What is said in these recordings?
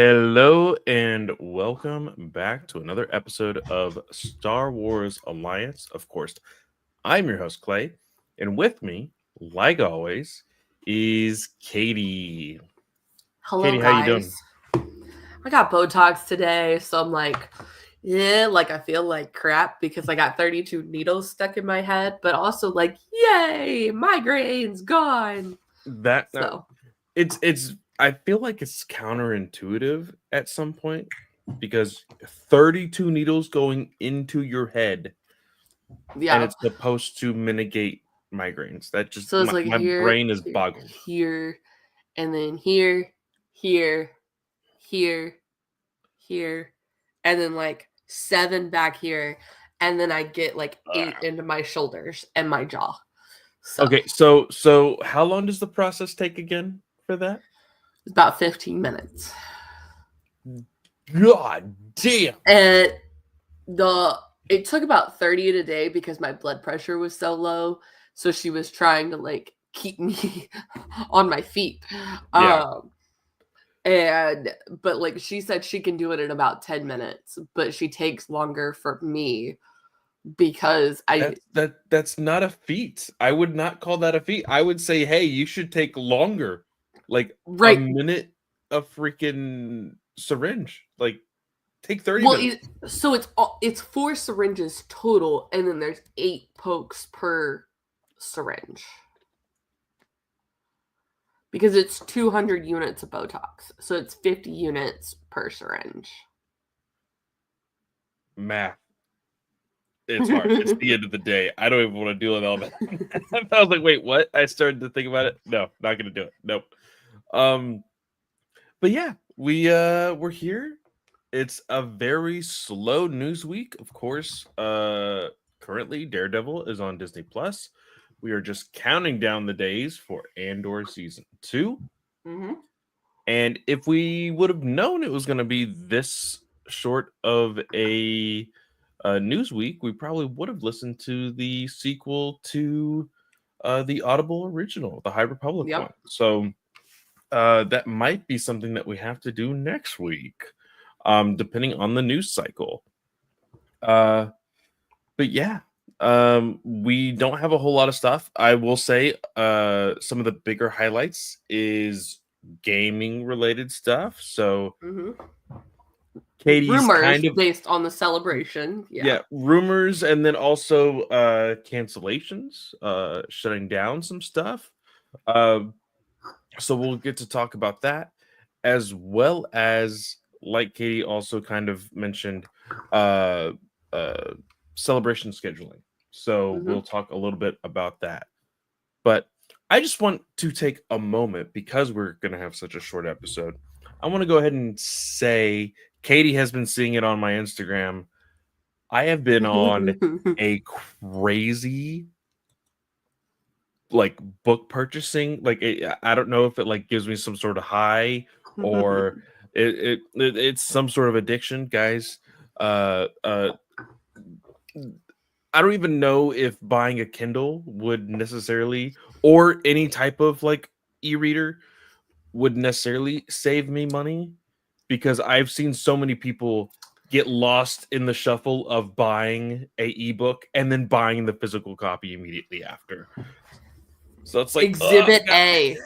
Hello and welcome back to another episode of Star Wars Alliance. Of course, I'm your host Clay, and with me, like always, is Katie. Hello, Katie, how you doing? guys. I got Botox today, so I'm like, yeah, like I feel like crap because I got 32 needles stuck in my head, but also like, yay, migraines gone. That So, it's I feel like it's counterintuitive at some point because 32 needles going into your head and yeah. it's supposed to mitigate migraines. That just So it's like my here, brain is here, boggled. here, and then here, here, here, here, and then like 7 back here, and then I get like 8 into my shoulders and my jaw. So, Okay, so how long does the process take again for that? it's about 15 minutes. God damn. And the it took about 30 a day because my blood pressure was so low. So she was trying to like keep me on my feet. Yeah. Um and but like she said she can do it in about 10 minutes, but she takes longer for me because I That's not a feat. I would not call that a feat. I would say, hey, you should take longer. Like a right minute a freaking syringe. Like take 30 well minutes. so it's 4 syringes total and then there's 8 pokes per syringe. Because it's 200 units of Botox. So it's 50 units per syringe. Math. It's hard. It's the end of the day. I don't even want to deal with all that. I was like, wait, what? I started to think about it. No, not gonna do it. Nope. Um, but yeah, we're here. It's a very slow news week, of course. Currently Daredevil is on Disney Plus. We are just counting down the days for Andor season 2. Mm-hmm. And if we would have known it was going to be this short of a news week, we probably would have listened to the sequel to the Audible original, the High Republic one. Yep. So that might be something that we have to do next week, depending on the news cycle. Uh, but yeah, we don't have a whole lot of stuff. I will say some of the bigger highlights is gaming related stuff. So Mm-hmm. Katie's Rumors kind of based on the celebration. Yeah. yeah, rumors and then also cancellations, shutting down some stuff. Um so we'll get to talk about that as well as like Katie also kind of mentioned uh uh celebration scheduling. So Mm-hmm. we'll talk a little bit about that. But I just want to take a moment because we're going to have such a short episode. I want to go ahead and say Katie has been seeing it on my Instagram. I have been on a crazy like book purchasing. Like I don't know if it like gives me some sort of high or it's some sort of addiction, guys. Uh I don't even know if buying a Kindle would necessarily or any type of like e-reader would necessarily save me money because I've seen so many people get lost in the shuffle of buying a ebook and then buying the physical copy immediately after. So it's like, oh Exhibit god. A.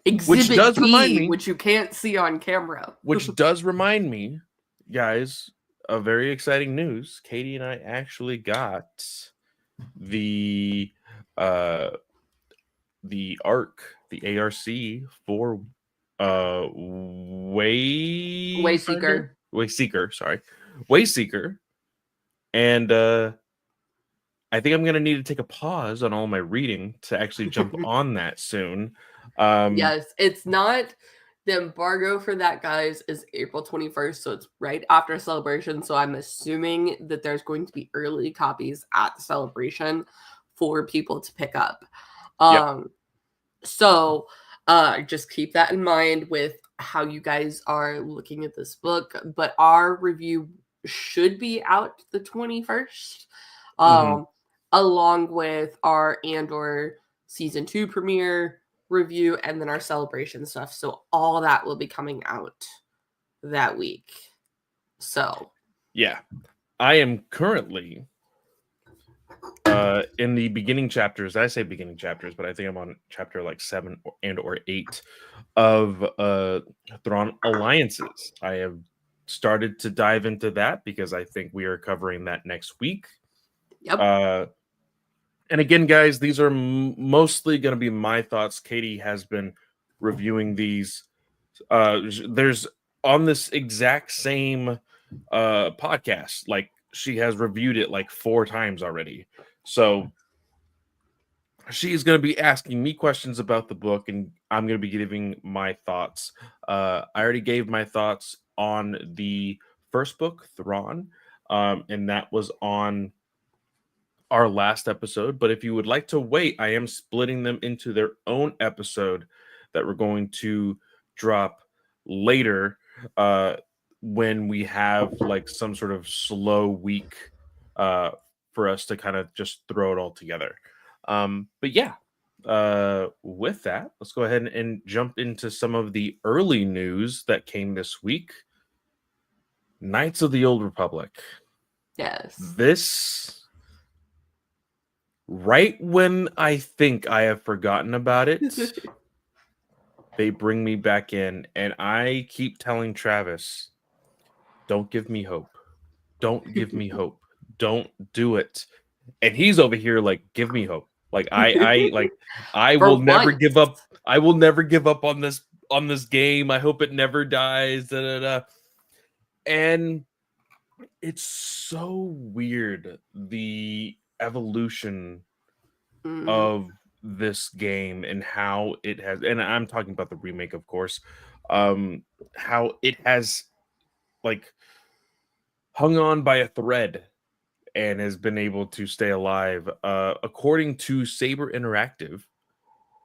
Which Exhibit does remind B, me, which you can't see on camera. guys, of very exciting news. Katie and I actually got the uh the ARC for Wayfinder, Wayseeker. Wayseeker, sorry, Wayseeker, and I think I'm gonna need to take a pause on all my reading to actually jump on that soon. Um, Yes, it's not the embargo for that, guys, is April 21st, so it's right after celebration. So I'm assuming that there's going to be early copies at the celebration for people to pick up. yep. Um, so just keep that in mind with how you guys are looking at this book. But our review should be out the 21st, Hmm. along with our Andor season 2 premiere review, and then our celebration stuff. So all that will be coming out that week. So yeah, I am currently in the beginning chapters. I say beginning chapters, but I think I'm on chapter like 7 or 8 of Thrawn Alliances. I have started to dive into that because I think we are covering that next week. yep. And again, guys, these are mostly going to be my thoughts. Katie has been reviewing these. There's on this exact same podcast, like she has reviewed it like 4 times already. So she's going to be asking me questions about the book, and I'm going to be giving my thoughts. I already gave my thoughts on the first book, Thrawn, and that was on our last episode. But if you would like to wait, I am splitting them into their own episode that we're going to drop later when we have like some sort of slow week for us to kind of just throw it all together. But yeah, with that, let's go ahead and jump into some of the early news that came this week. Knights of the Old Republic. Yes. This, right when I think I have forgotten about it, they bring me back in, and I keep telling Travis, don't give me hope. Don't give me hope. Don't do it. And he's over here like, give me hope. Like I For will never once. give up. I will never give up on this game. I hope it never dies. Da, da, da. And it's so weird, the evolution of this game and how it has, and I'm talking about the remake, of course, how it has like hung on by a thread and has been able to stay alive. According to Saber Interactive,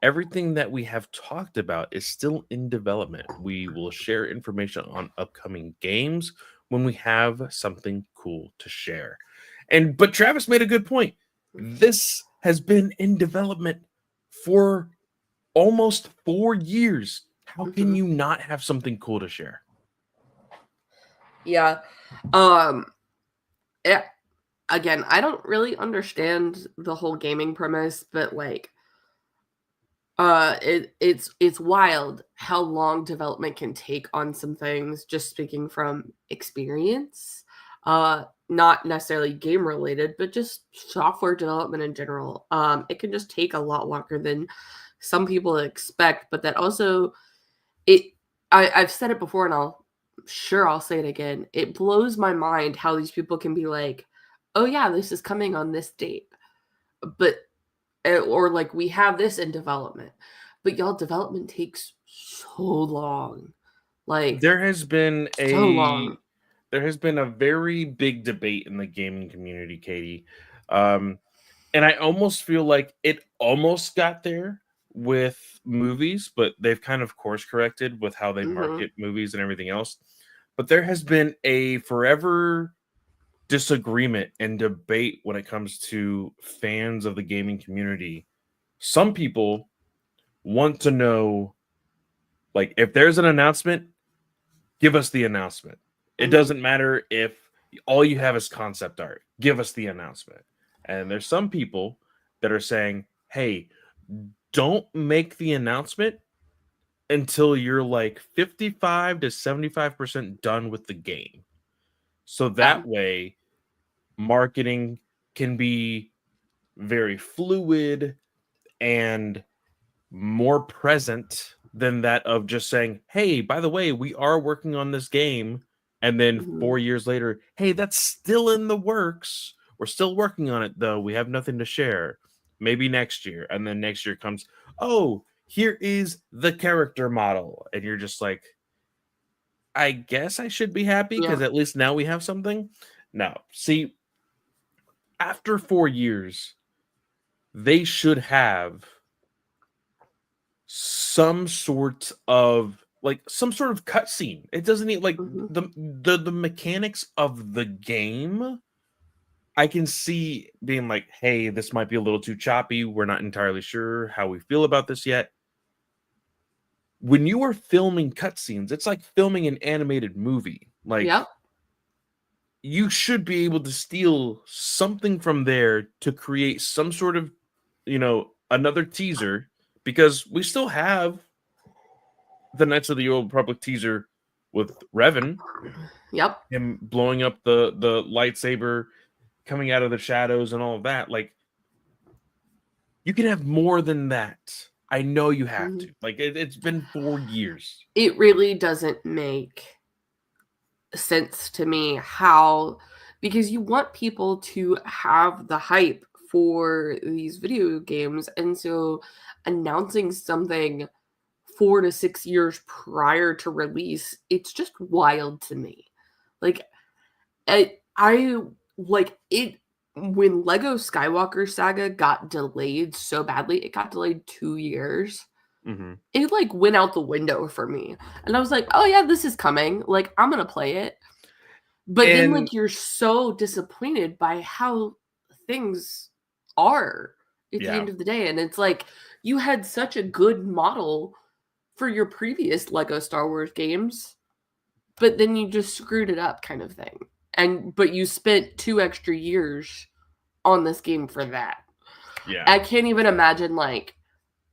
everything that we have talked about is still in development. We will share information on upcoming games when we have something cool to share. But Travis made a good point. This has been in development for almost 4 years. How can you not have something cool to share? Yeah. Yeah. Again, I don't really understand the whole gaming premise, but like it's wild how long development can take on some things, just speaking from experience. Not necessarily game related, but just software development in general. It can just take a lot longer than some people expect, but that also it I've said it before and I'll say it again. It blows my mind how these people can be like, oh yeah, this is coming on this date. But or like we have this in development, but y'all, development takes so long. Like There has been so long. a very big debate in the gaming community, Katie. And I almost feel like it almost got there with movies, but they've kind of course corrected with how they market movies and everything else. But there has been a forever disagreement and debate when it comes to fans of the gaming community. Some people want to know, like, if there's an announcement, give us the announcement. It doesn't matter if all you have is concept art. Give us the announcement. And there's some people that are saying, hey, don't make the announcement until you're like 55 to 75% done with the game. So that way, marketing can be very fluid and more present than that of just saying, hey, by the way, we are working on this game. And then 4 years later, hey, that's still in the works. We're still working on it, though. We have nothing to share. Maybe next year. And then next year comes, oh, here is the character model. And you're just like, I guess I should be happy because at least now we have something. No, see, after 4 years, they should have some sort of cutscene. It doesn't need like the mechanics of the game. I can see being like, hey, this might be a little too choppy. We're not entirely sure how we feel about this yet. when you are filming cutscenes, it's like filming an animated movie. Like, Yep. you should be able to steal something from there to create some sort of, another teaser, because we still have the Knights of the Old Republic teaser with Revan, Yep. him blowing up the lightsaber, coming out of the shadows, and all of that. Like, you can have more than that. I know you have Mhm. to. Like, it's been 4 years. It really doesn't make sense to me how, because you want people to have the hype for these video games, and so announcing something 4 to 6 years prior to release, it's just wild to me. Like, I like it when Lego Skywalker Saga got delayed so badly. It got delayed 2 years. Mm-hmm. It like went out the window for me, and I was like, "Oh yeah, this is coming. Like, I'm gonna play it." But then, And like, you're so disappointed by how things are at the yeah, end of the day, and it's like you had such a good model for your previous Lego Star Wars games, but then you just screwed it up, kind of thing. But you spent 2 extra years on this game for that. yeah. I can't even imagine like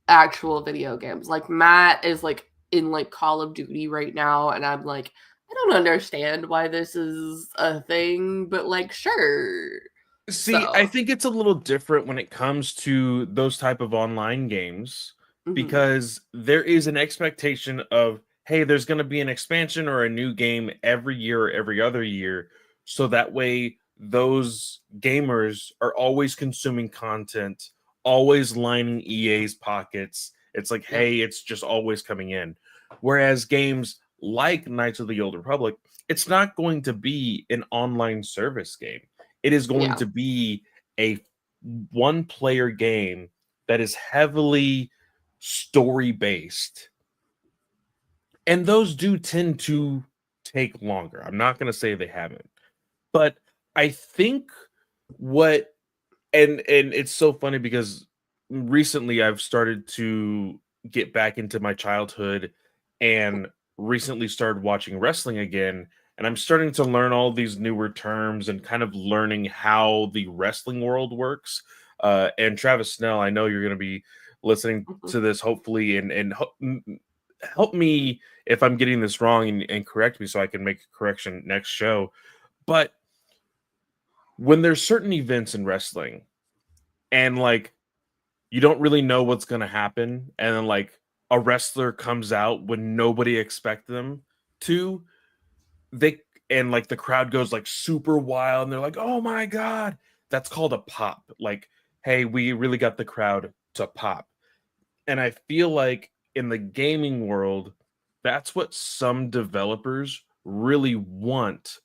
actual video games. Like Matt is like in like Call of Duty right now, and I'm like, I don't understand why this is a thing, but like sure. See, I So think it's a little different when it comes to those type of online games, mhm, because there is an expectation of, hey, there's going to be an expansion or a new game every year or every other year, so that way those gamers are always consuming content, always lining EA's pockets. It's like, yep, hey, it's just always coming in. Whereas games like Knights of the Old Republic, it's not going to be an online service game. It is going yeah, to be a one player game that is heavily story based. And those do tend to take longer. I'm not going to say they haven't. But I think what and it's so funny because recently I've started to get back into my childhood, and recently started watching wrestling again, and I'm starting to learn all these newer terms and kind of learning how the wrestling world works. And Travis Snell, I know you're going to be listening mhm, to this hopefully, and help me if I'm getting this wrong, and correct me so I can make a correction next show. But when there's certain events in wrestling, and like, you don't really know what's going to happen, and then like a wrestler comes out when nobody expected them to, they and like the crowd goes like super wild, and they're like, oh my god, that's called a pop. Like, hey, we really got the crowd to pop. And I feel like in the gaming world, that's what some developers really want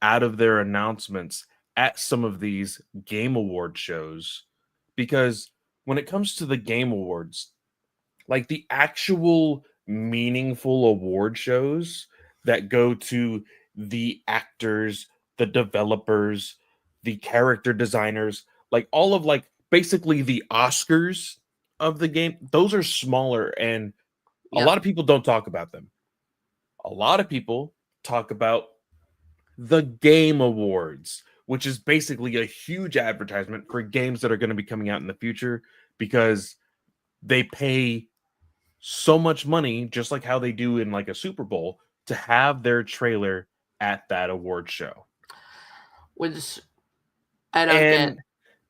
out of their announcements at some of these game award shows. Because when it comes to the game awards, like the actual meaningful award shows that go to the actors, the developers, the character designers, like all of like basically the Oscars of the game, those are smaller, and a lot yep, of people don't talk about them. A lot of people talk about the Game Awards, which is basically a huge advertisement for games that are going to be coming out in the future, because they pay so much money, just like how they do in like a Super Bowl, to have their trailer at that award show. which I don't get And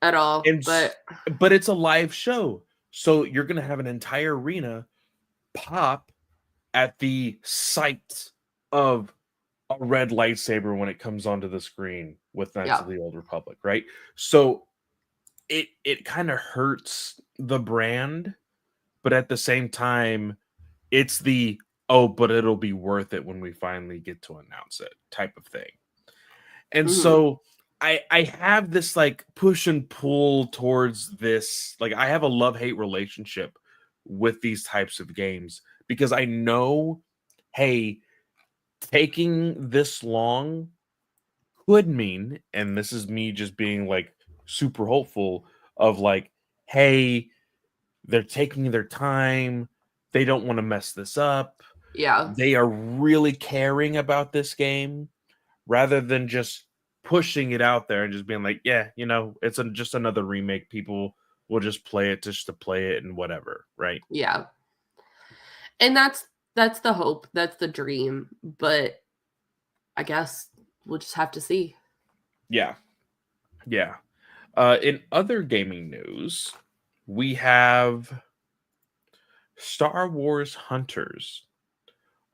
at all. and But but it's a live show. So you're going to have an entire arena pop at the sight of a red lightsaber when it comes onto the screen with Knights yeah, of the Old Republic, right? So it kind of hurts the brand, but at the same time, it's the, oh, but it'll be worth it when we finally get to announce it type of thing. And hmm, so I have this like push and pull towards this. Like, I have a love-hate relationship with these types of games, because I know, hey, taking this long could mean, and this is me just being like super hopeful of like, hey, they're taking their time. They don't want to mess this up. Yeah. They are really caring about this game rather than just pushing it out there and just being like, yeah, it's just another remake. People will just play it just to play it and whatever, right? Yeah. And that's the hope, that's the dream, but I guess we'll just have to see. Yeah. Yeah. In other gaming news, we have Star Wars Hunters.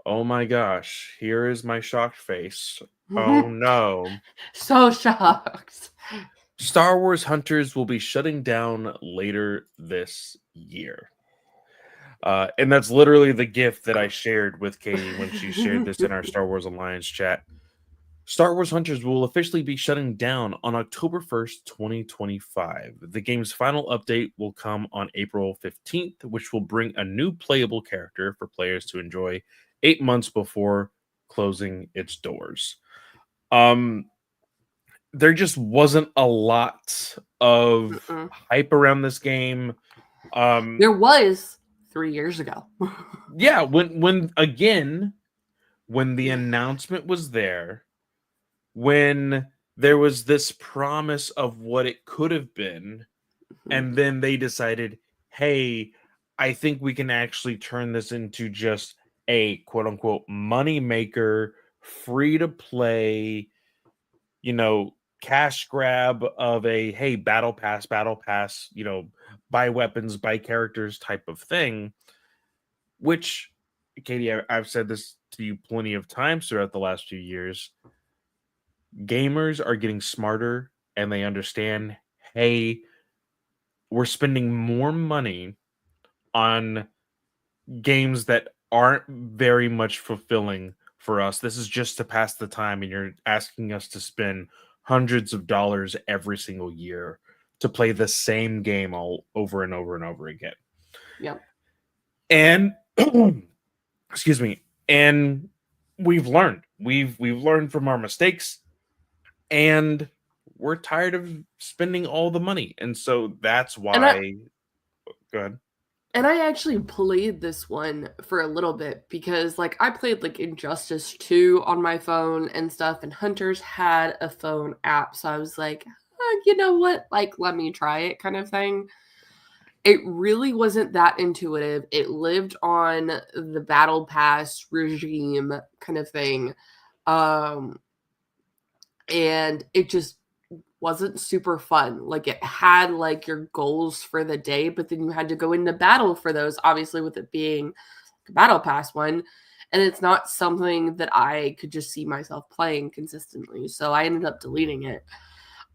Oh my gosh, here is my shocked face. Oh no. So shocked. Star Wars Hunters will be shutting down later this year. And that's literally the gift that I shared with Katie when she shared this in our Star Wars Alliance chat. Star Wars Hunters will officially be shutting down on October 1st, 2025. The game's final update will come on April 15th, which will bring a new playable character for players to enjoy 8 months before closing its doors. There just wasn't a lot of Mm-mm. hype around this game. There was 3 years ago. Yeah, when the announcement was there, when there was this promise of what it could have been, and then they decided, hey, I think we can actually turn this into just a quote unquote money maker, free to play, cash grab of a hey, battle pass, buy weapons, buy characters type of thing, which Katie, I've said this to you plenty of times throughout the last few years. Gamers are getting smarter and they understand, hey, we're spending more money on games that aren't very much fulfilling for us. This is just to pass the time, and you're asking us to spend hundreds of dollars every single year to play the same game all over and over and over again. Yep. And excuse me, and we've learned. We've learned from our mistakes, and we're tired of spending all the money. And so that's And I why go ahead. and I actually played this one for a little bit because like I played like Injustice 2 on my phone and stuff, and Hunters had a phone app, so I was like, you know what? Like let me try it kind of thing. It really wasn't that intuitive. It lived on the battle pass regime kind of thing. Um and it just wasn't super fun. Like it had like your goals for the day, but then you had to go into battle for those, obviously with it being the battle pass one. And it's not something that I could just see myself playing consistently. So I ended up deleting it.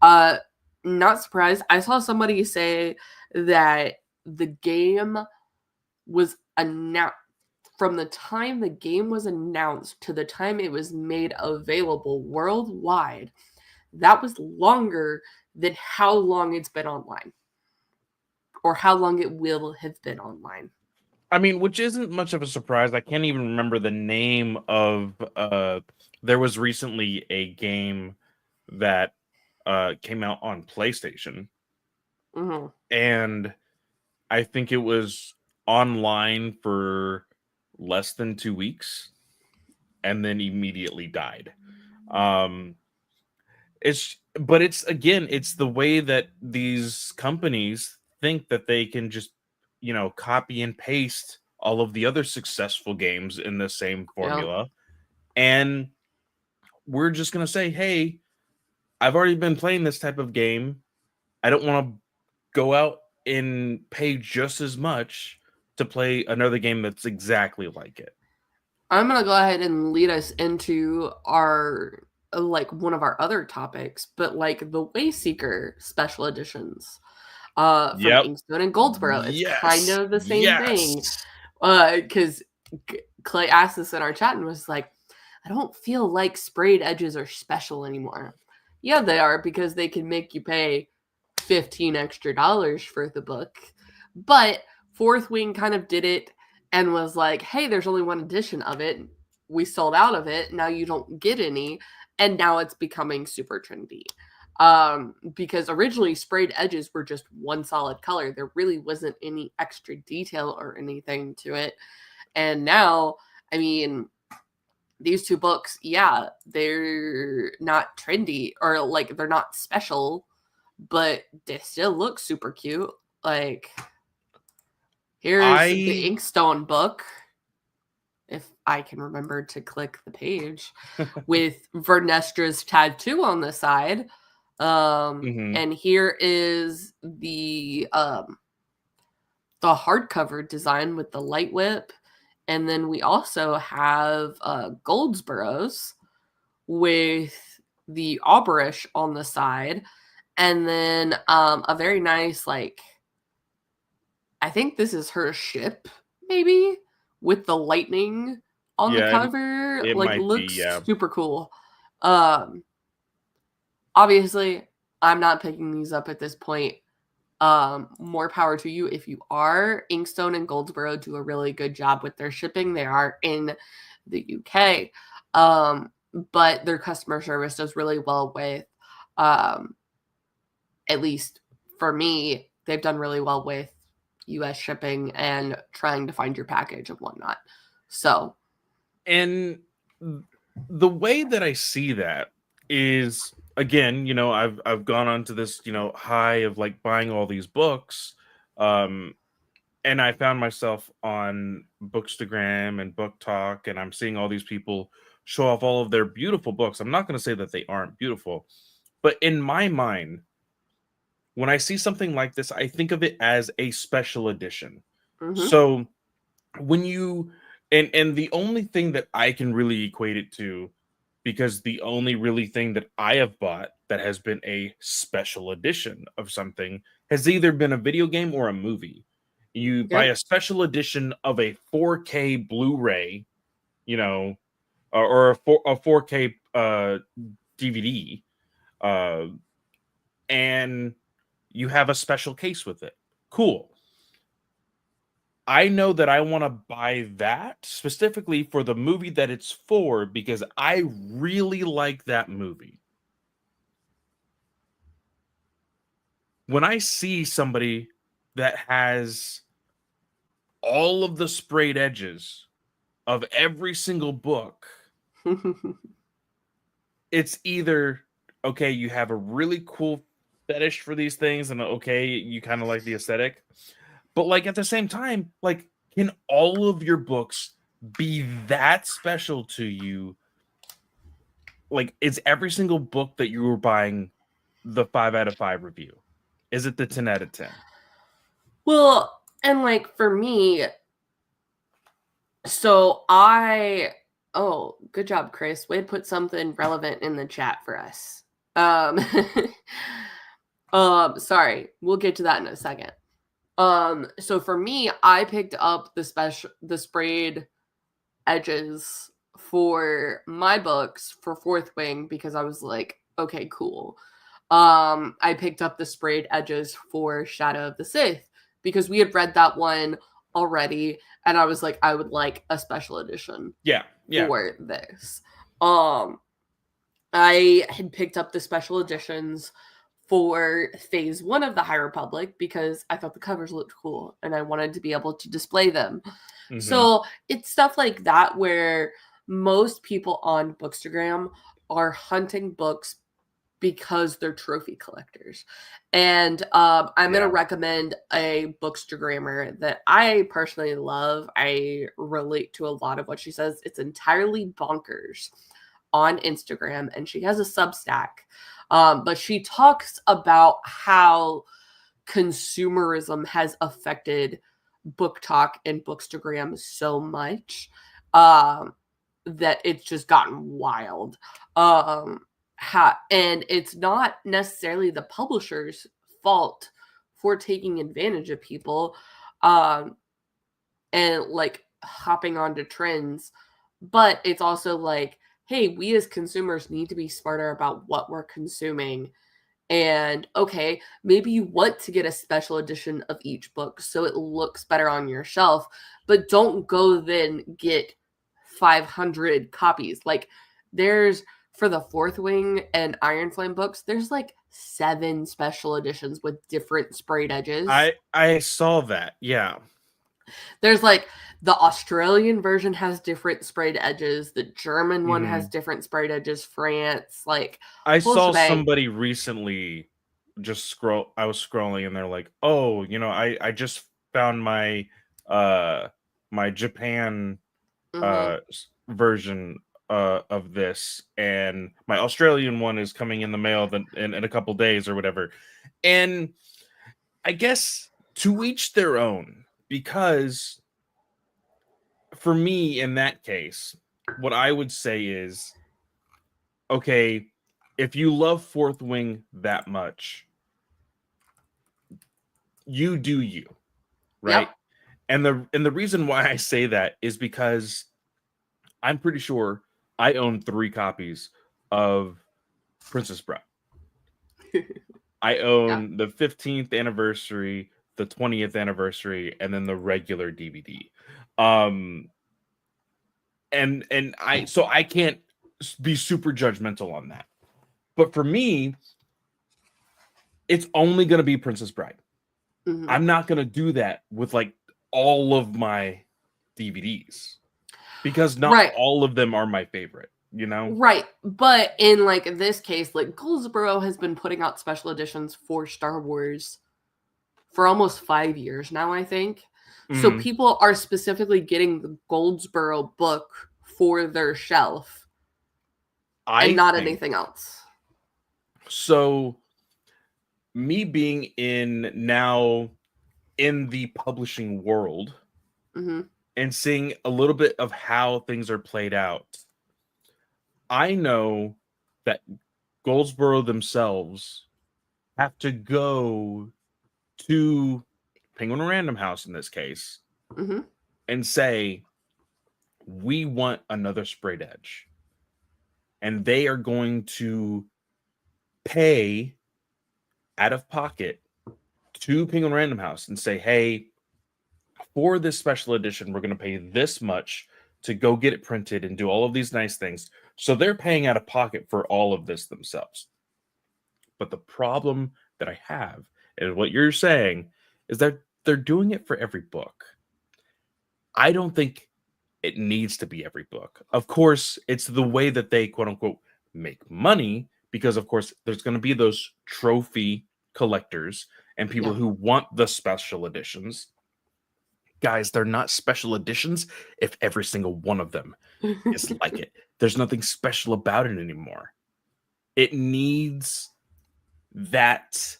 Uh Not surprised. I saw somebody say that the game was announced from the time the game was announced to the time it was made available worldwide. That was longer than how long it's been online or how long it will have been online. I mean, which isn't much of a surprise. I can't even remember the name of there was recently a game that came out on PlayStation, Mm-hmm. and I think it was online for less than 2 weeks and then immediately died. Um it's the way that these companies think that they can just, copy and paste all of the other successful games in the same Yeah. formula. And we're just going to say, hey, I've already been playing this type of game. I don't want to go out and pay just as much to play another game that's exactly like it. I'm going to go ahead and lead us into our like one of our other topics, but like the Wayseeker special editions from Yep. Inkstone and Goldsboro. It's kind Yes. of the same thing. Yes. Because Clay asked us in our chat and was like, I don't feel like sprayed edges are special anymore. Yeah, they are because they can make you pay $15 extra for the book. But Fourth Wing kind of did it and was like, hey, there's only one edition of it. We sold out of it. Now you don't get any. And now it's becoming super trendy. Because originally sprayed edges were just one solid color. There really wasn't any extra detail or anything to it. And now, I mean, these two books, yeah, they're not trendy or like they're not special, but they still look super cute. Like, here's the Inkstone book, if I can remember to click the page, with Vernestra's tattoo on the side. And here is the hardcover design with the light whip. And then we also have Goldsborough's with the Auberish on the side. And then a very nice, like, I think this is her ship, maybe, with the lightning on the cover. It like, might looks be, yeah. super cool. Obviously, I'm not picking these up at this point. More power to you if you are. Inkstone and Goldsboro do a really good job with their shipping. They are in the UK. But their customer service does really well with, at least for me, they've done really well with US shipping and trying to find your package and whatnot. So, and the way that I see that is, again, you know, I've gone on to this, you know, high of like buying all these books, and I found myself on Bookstagram and Book Talk, and I'm seeing all these people show off all of their beautiful books. I'm not going to say that they aren't beautiful, but in my mind, when I see something like this, I think of it as a special edition. So when you and the only thing that I can really equate it to, because the only really thing that I have bought that has been a special edition of something has either been a video game or a movie. You buy a special edition of a 4K Blu-ray, you know, or a 4K DVD, and you have a special case with it. Cool. I know that I want to buy that specifically for the movie that it's for, because I really like that movie. When I see somebody that has all of the sprayed edges of every single book, it's either, okay, you have a really cool fetish for these things, and okay, you kind of like the aesthetic, but like at the same time, like, can all of your books be that special to you? Like, is every single book that you were buying the 5 out of 5 review? Is it the 10 out of 10? Well, and like for me, so oh, good job, Chris. Way to put something relevant in the chat for us. Sorry, we'll get to that in a second. So for me, I picked up the sprayed edges for my books for Fourth Wing because I was like, okay, cool. I picked up the sprayed edges for Shadow of the Sith because we had read that one already, and I was like, I would like a special edition for this. I had picked up the special editions for Phase 1 of the High Republic because I thought the covers looked cool and I wanted to be able to display them. So it's stuff like that where most people on Bookstagram are hunting books because they're trophy collectors. And I'm going to recommend a Bookstagrammer that I personally love. I relate to a lot of what she says. It's entirely bonkers on Instagram, and she has a Substack. But she talks about how consumerism has affected Book Talk and Bookstagram so much that it's just gotten wild. And it's not necessarily the publisher's fault for taking advantage of people and like hopping onto trends, but it's also like, hey, we as consumers need to be smarter about what we're consuming. And okay, maybe you want to get a special edition of each book so it looks better on your shelf, but don't go then get 500 copies. Like, there's for the Fourth Wing and Iron Flame books, there's like 7 special editions with different sprayed edges. I saw that. Yeah. There's like the Australian version has different sprayed edges, the German one has different sprayed edges, France, like I whole saw shebang. somebody recently I was scrolling and they're like, "Oh, I just found my my Japan version of this, and my Australian one is coming in the mail in a couple days or whatever." And I guess to each their own, because for me in that case, what I would say is, okay, if you love Fourth Wing that much, you do you, right? Yep. And the reason why I say that is because I'm pretty sure I own 3 copies of Princess Bride. I own the 15th anniversary, the 20th anniversary, and then the regular DVD. And I can't be super judgmental on that. But for me, it's only going to be Princess Bride. I'm not going to do that with like all of my DVDs because not all of them are my favorite, Right. But in like this case, like Goldsboro has been putting out special editions for Star Wars for almost 5 years now, I think. So people are specifically getting the Goldsboro book for their shelf and not anything else. So me being now in the publishing world and seeing a little bit of how things are played out, I know that Goldsboro themselves have to go to Penguin Random House in this case and say, we want another sprayed edge. And they are going to pay out of pocket to Penguin Random House and say, hey, for this special edition, we're going to pay this much to go get it printed and do all of these nice things. So they're paying out of pocket for all of this themselves. But the problem that I have is what you're saying is that they're doing it for every book. I don't think it needs to be every book. Of course, it's the way that they quote unquote make money, because of course there's going to be those trophy collectors and people who want the special editions. Guys, they're not special editions if every single one of them is like it. There's nothing special about it anymore. It needs that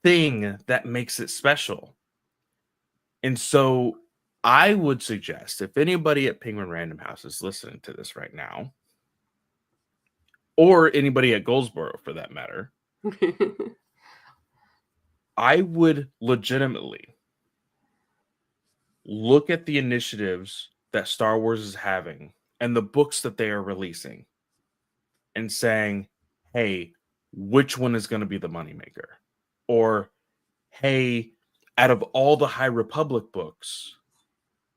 thing that makes it special. And so I would suggest, if anybody at Penguin Random House is listening to this right now, or anybody at Goldsboro for that matter, I would legitimately look at the initiatives that Star Wars is having and the books that they are releasing and saying, hey, which one is going to be the moneymaker? Or, hey, out of all the High Republic books,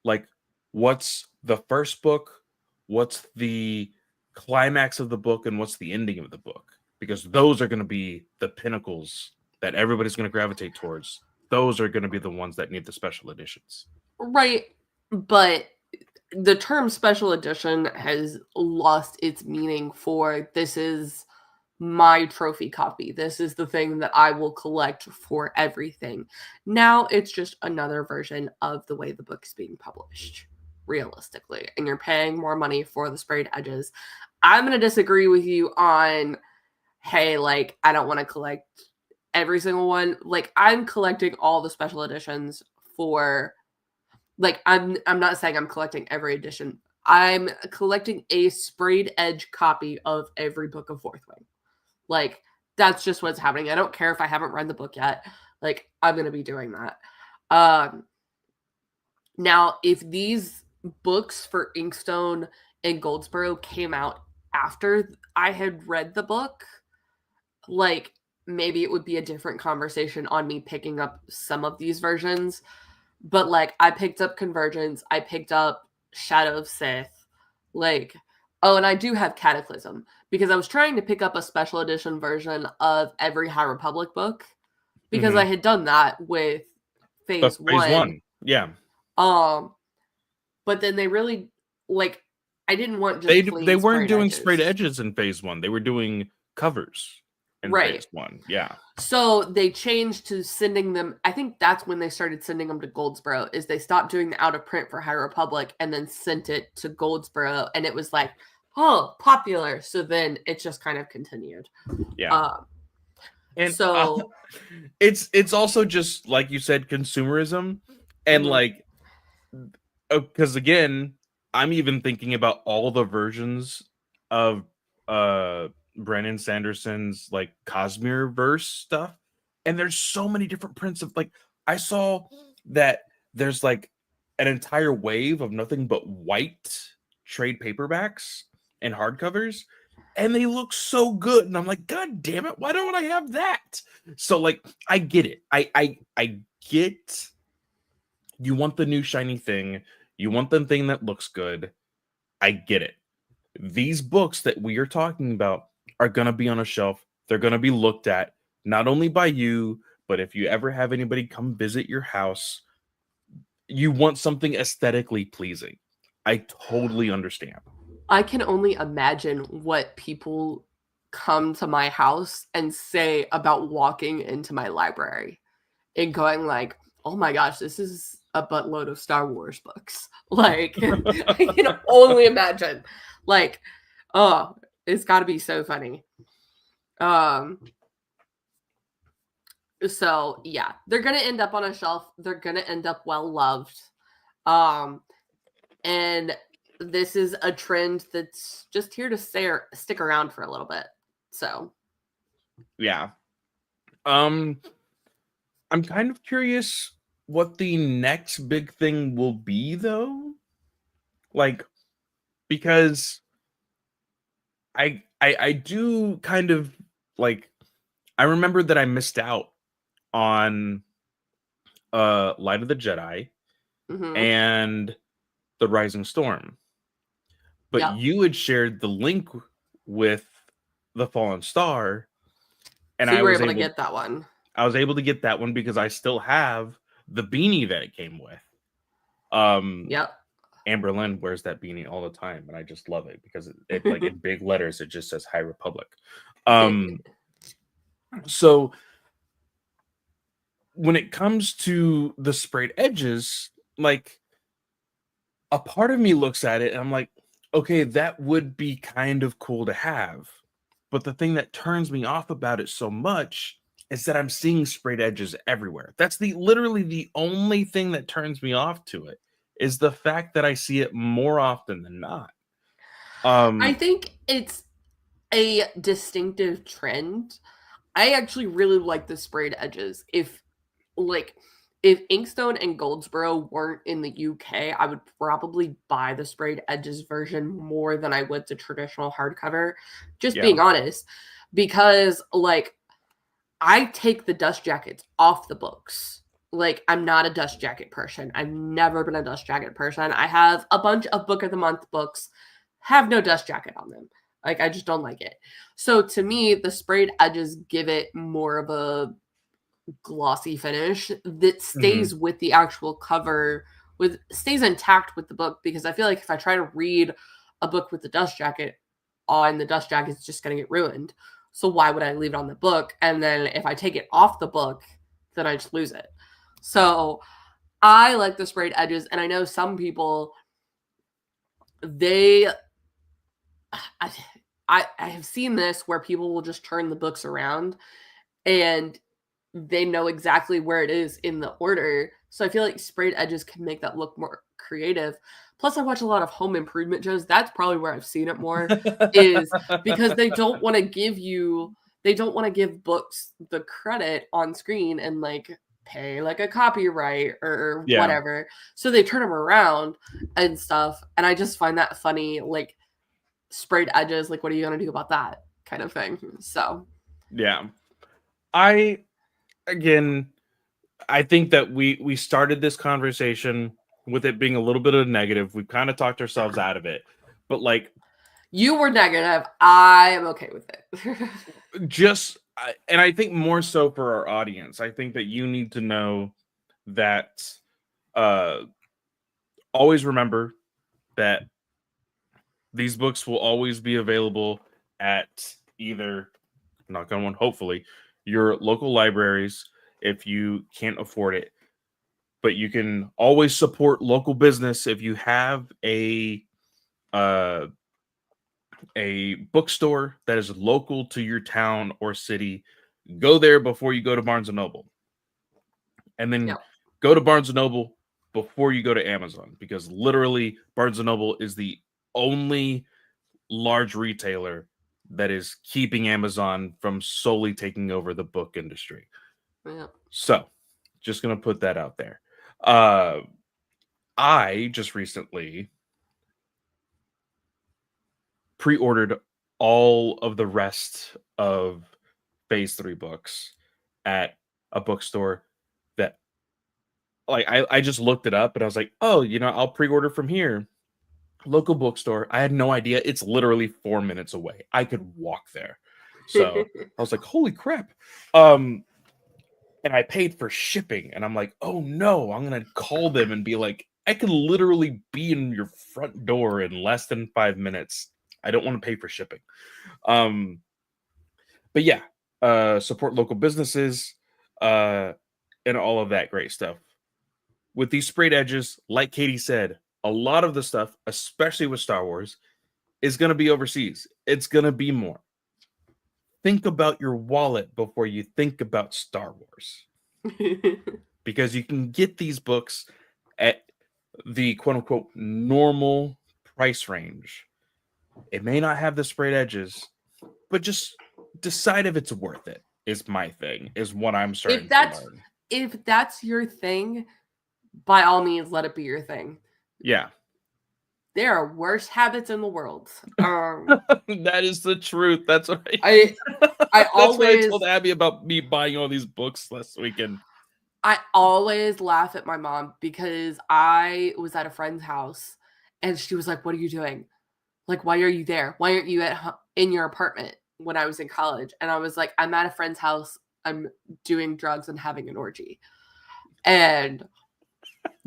like, what's the first book? What's the climax of the book? And what's the ending of the book? Because those are going to be the pinnacles that everybody's going to gravitate towards. Those are going to be the ones that need the special editions. Right. But the term special edition has lost its meaning for this is my trophy copy. This is the thing that I will collect for everything. Now it's just another version of the way the book is being published, realistically. And you're paying more money for the sprayed edges. I'm going to disagree with you on, hey, like, I don't want to collect every single one. Like, I'm collecting all the special editions for, like, I'm not saying I'm collecting every edition. I'm collecting a sprayed edge copy of every book of Fourth Wing. Like, that's just what's happening. I don't care if I haven't read the book yet. Like, I'm going to be doing that. Now, if these books for Inkstone and Goldsboro came out after I had read the book, like, maybe it would be a different conversation on me picking up some of these versions. But, like, I picked up Convergence. I picked up Shadow of Sith. Like, Oh, and I do have Cataclysm because I was trying to pick up a special edition version of every High Republic book because I had done that with Phase Phase 1. one. Yeah. But then they really, like, I didn't want just They plain weren't sprayed doing edges. sprayed edges in Phase 1. They were doing covers in Phase 1. Yeah. So they changed to sending them. I think that's when they started sending them to Goldsboro. Is they stopped doing the out of print for High Republic and then sent it to Goldsboro, and it was like, oh, popular. So then it just kind of continued. Yeah. And so it's also just like you said, consumerism, and like, because again, I'm even thinking about all the versions of Brandon Sanderson's like Cosmere verse stuff, and there's so many different prints of, like, I saw that there's like an entire wave of nothing but white trade paperbacks and hardcovers, and they look so good, and I'm like, god damn it, why don't I have that? So like, I get it. I get, you want the new shiny thing, you want the thing that looks good. I get it. These books that we are talking about are going to be on a shelf. They're going to be looked at, not only by you, but if you ever have anybody come visit your house, you want something aesthetically pleasing. I totally understand. I can only imagine what people come to my house and say about walking into my library and going like, oh my gosh, this is a buttload of Star Wars books. Like, I can only imagine. Like, oh, it's got to be so funny. So yeah, they're gonna end up on a shelf. They're gonna end up well loved. And this is a trend that's just here to stick around for a little bit. So yeah. I'm kind of curious what the next big thing will be, though. Like, because I do kind of like, I remember that I missed out on Light of the Jedi and The Rising Storm. But you had shared the link with The Fallen Star, and so you I were was able to get that one. I was able to get that one because I still have the beanie that it came with. Amber Lynn wears that beanie all the time, and I just love it because it like in big letters it just says High Republic. So when it comes to the sprayed edges, like, a part of me looks at it and I'm like, okay, that would be kind of cool to have. But the thing that turns me off about it so much is that I'm seeing sprayed edges everywhere. That's literally the only thing that turns me off to it, is the fact that I see it more often than not. I think it's a distinctive trend. I actually really like the sprayed edges. If Inkstone and Goldsboro weren't in the UK, I would probably buy the sprayed edges version more than I would the traditional hardcover. Just being honest, because like, I take the dust jackets off the books. Like, I'm not a dust jacket person. I've never been a dust jacket person. I have a bunch of Book of the Month books, have no dust jacket on them. Like, I just don't like it. So to me, the sprayed edges give it more of a glossy finish that stays with the actual cover, stays intact with the book, because I feel like if I try to read a book with the dust jacket on, the dust jacket is just going to get ruined. So why would I leave it on the book? And then if I take it off the book, then I just lose it. So I like the sprayed edges, and I know some people, I have seen this where people will just turn the books around and they know exactly where it is in the order. So I feel like sprayed edges can make that look more creative. Plus, I watch a lot of home improvement shows. That's probably where I've seen it more, is because they don't want to give books the credit on screen and like pay like a copyright or whatever. So they turn them around and stuff. And I just find that funny, like sprayed edges, like, what are you going to do about that kind of thing? So, yeah. I think that we started this conversation with it being a little bit of a negative. We've kind of talked ourselves out of it, but like, You were negative. I am okay with it. And I think more so for our audience, I think that you need to know that always remember that these books will always be available at either, knock on one, hopefully, your local libraries if you can't afford it. But you can always support local business if you have uh, a bookstore that is local to your town or city. Go there before you go to Barnes and Noble, and then Yep. go to Barnes and Noble before you go to Amazon, because literally Barnes and Noble is the only large retailer that is keeping Amazon from solely taking over the book industry. Yep. So, just gonna put that out there. I just recently pre-ordered all of the rest of Phase 3 books at a bookstore that, like, I just looked it up and I was like, oh, I'll pre-order from here. Local bookstore. I had no idea. It's literally 4 minutes away. I could walk there. So I was like, holy crap. And I paid for shipping, and I'm like, oh no, I'm gonna call them and be like, I could literally be in your front door in less than 5 minutes. I don't want to pay for shipping. But yeah, support local businesses, and all of that great stuff. With these sprayed edges, like Katie said, a lot of the stuff, especially with Star Wars, is going to be overseas. It's going to be more. Think about your wallet before you think about Star Wars. Because you can get these books at the quote unquote normal price range. It may not have the sprayed edges, but just decide if it's worth it, is my thing, is what I'm starting to learn. If that's your thing, by all means, let it be your thing. Yeah. There are worse habits in the world. That is the truth. That's what I that's always what I told Abby about me buying all these books last weekend. I always laugh at my mom because I was at a friend's house and she was like, "What are you doing? Like, why are you there? Why aren't you in your apartment?" When I was in college, and I was like, "I'm at a friend's house. I'm doing drugs and having an orgy." And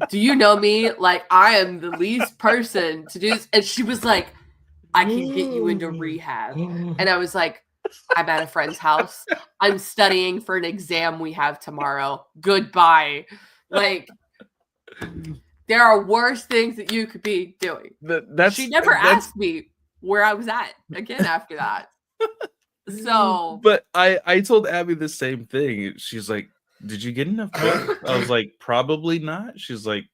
do you know me? Like, I am the least person to do this. And she was like, I can get you into rehab. And I was like, I'm at a friend's house. I'm studying for an exam we have tomorrow. Goodbye. Like, there are worse things that you could be doing. She never asked me where I was at again after that. So, but I told Abby the same thing. She's like, "Did you get enough books?" I was like, "Probably not." She's like,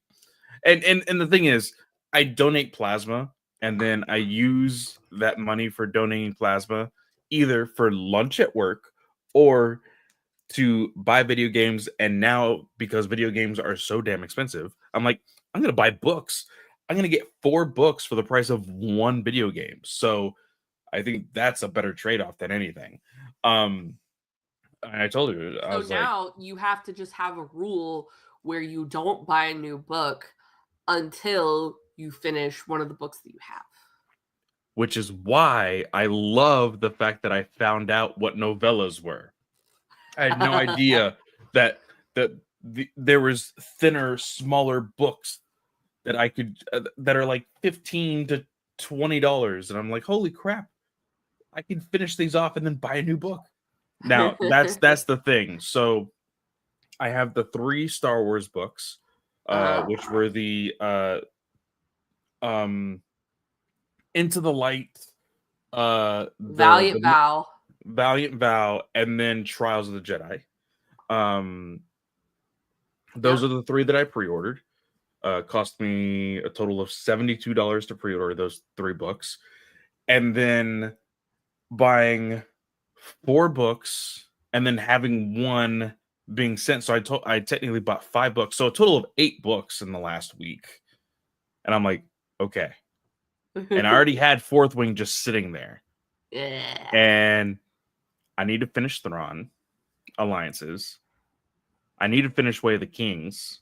and the thing is, I donate plasma, and then I use that money for donating plasma either for lunch at work or to buy video games. And now, because video games are so damn expensive, I'm like, I'm gonna buy books. I'm gonna get 4 books for the price of 1 video game. So I think that's a better trade-off than anything. And I told her, I so was like, now you have to just have a rule where you don't buy a new book until you finish one of the books that you have. which is why I love the fact that I found out what novellas were. I had no idea that there was thinner, smaller books that I could that are like $15 to $20, and I'm like, holy crap! I can finish these off and then buy a new book. Now that's the thing. So I have the 3 Star Wars books, which were the um Into the Light, Valiant Vow, Valiant Vow, and then Trials of the Jedi. Those are the 3 that I pre-ordered. Cost me a total of $72 to pre-order those 3 books, and then buying 4 books and then having 1 being sent. So I technically bought 5 books, so a total of 8 books in the last week. And I'm like, okay. And I already had Fourth Wing just sitting there. Yeah. And I need to finish Thrawn Alliances. I need to finish Way of the Kings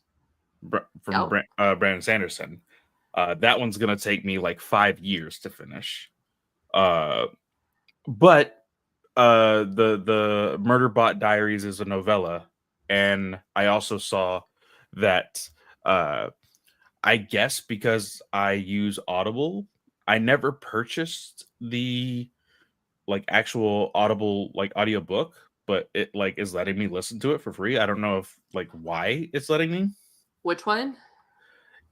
from Brandon Sanderson. That one's going to take me like 5 years to finish. Uh, but the Murderbot Diaries is a novella, and I also saw that I guess because I use Audible, I never purchased the like actual Audible like audiobook, but it like is letting me listen to it for free. I don't know if like why it's letting me. Which one?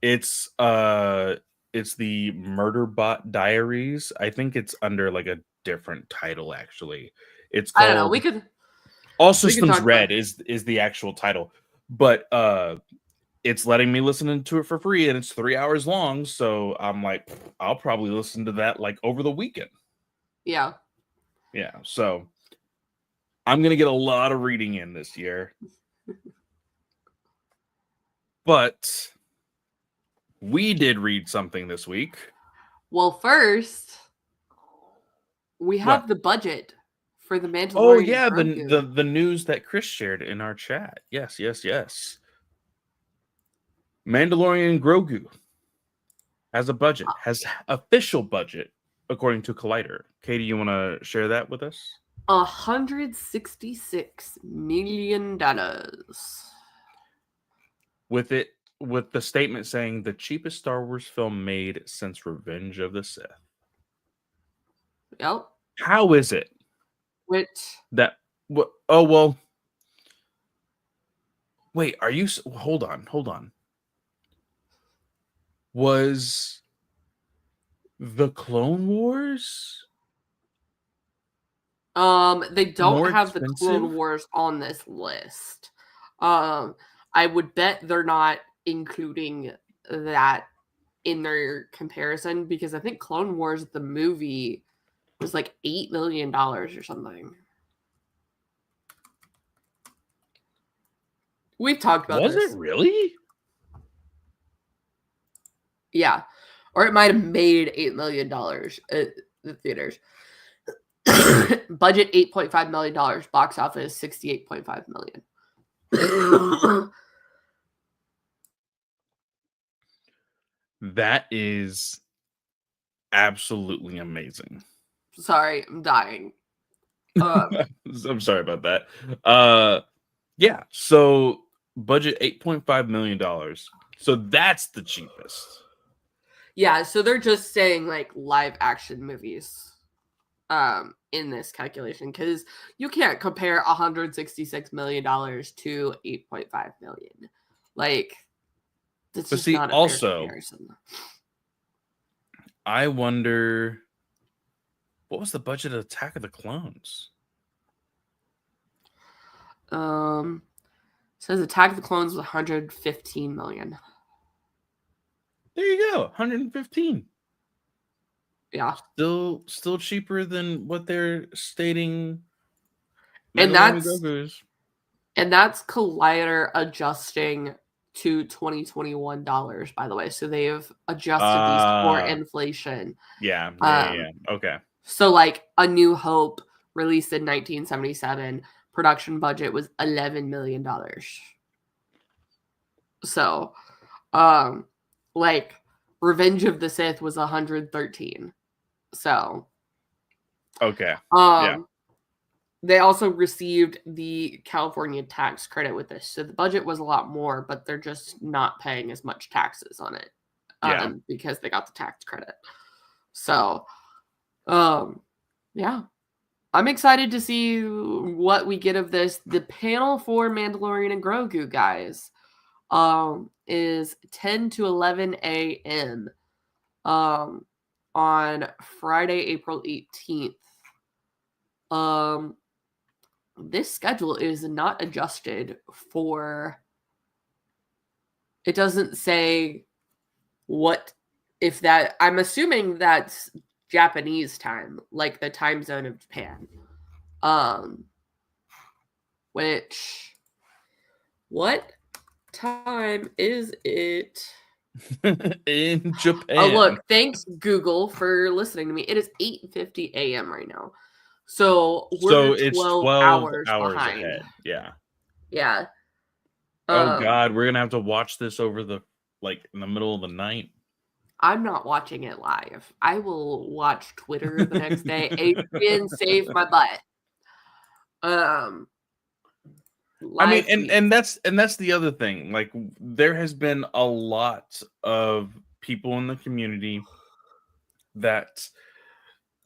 It's it's the Murderbot Diaries. I think it's under like a different title actually. It's I don't know. called All We could Systems talk about. Red is the actual title. But it's letting me listen to it for free and it's 3 hours long, so I'm like I'll probably listen to that like over the weekend. Yeah. Yeah, so I'm going to get a lot of reading in this year. But we did read something this week. Well, first we What? have the budget for the Oh Mandalorian yeah, Grogu. the news that Chris shared in our chat. Yes, yes, yes. Mandalorian Grogu has a budget, has official budget according to Collider. Katie, you want to share that with us? $166 million. With it, with the statement saying the cheapest Star Wars film made since Revenge of the Sith. Yep. How is it Which that? Oh well. Wait, are you? Hold on, hold on. Was the Clone Wars they don't more have the Clone expensive? Wars on this list. I would bet they're not including that in their comparison because I think Clone Wars the movie was like $8 million or something. We've talked about Was this. it really? Yeah. Or it might have made $8 million at the theaters. Budget $8.5 million. Box office $68.5 million. That is absolutely amazing. Sorry, I'm dying. I'm sorry about that. Yeah, so budget $8.5 million. So that's the cheapest. Yeah, so they're just saying like live action movies in this calculation because you can't compare $166 million to $8.5 million. Like, that's But just see, not a fair also, comparison. I wonder what was the budget of Attack of the Clones? Says Attack of the Clones was 115 million. There you go, 115. Yeah. Still cheaper than what they're stating. And Mandalorian that's Grogu is. and that's Collider adjusting to 2021 dollars, by the way. So they've adjusted these for inflation. Yeah. Okay. So like A New Hope, released in 1977, production budget was $11 million. So like Revenge of the Sith was 113. So Okay. Yeah. They also received the California tax credit with this. So the budget was a lot more, but they're just not paying as much taxes on it. Yeah. Because they got the tax credit. So yeah. I'm excited to see what we get of this. The panel for Mandalorian and Grogu, guys, is 10 to 11 a.m. On Friday, April 18th. This schedule is not adjusted for. It doesn't say what if that. I'm assuming that's Japanese time, like the time zone of Japan. Which what time is it? In Japan. Oh, look, thanks Google for listening to me. It is 8:50 a.m. right now. So we're it's 12 12 hours hours behind. ahead. Yeah. Yeah. Oh God, we're gonna have to watch this over the like in the middle of the night. I'm not watching it live. I will watch Twitter the next day. Adrian, save my butt. I mean, Live tweet. and that's the other thing. Like, there has been a lot of people in the community that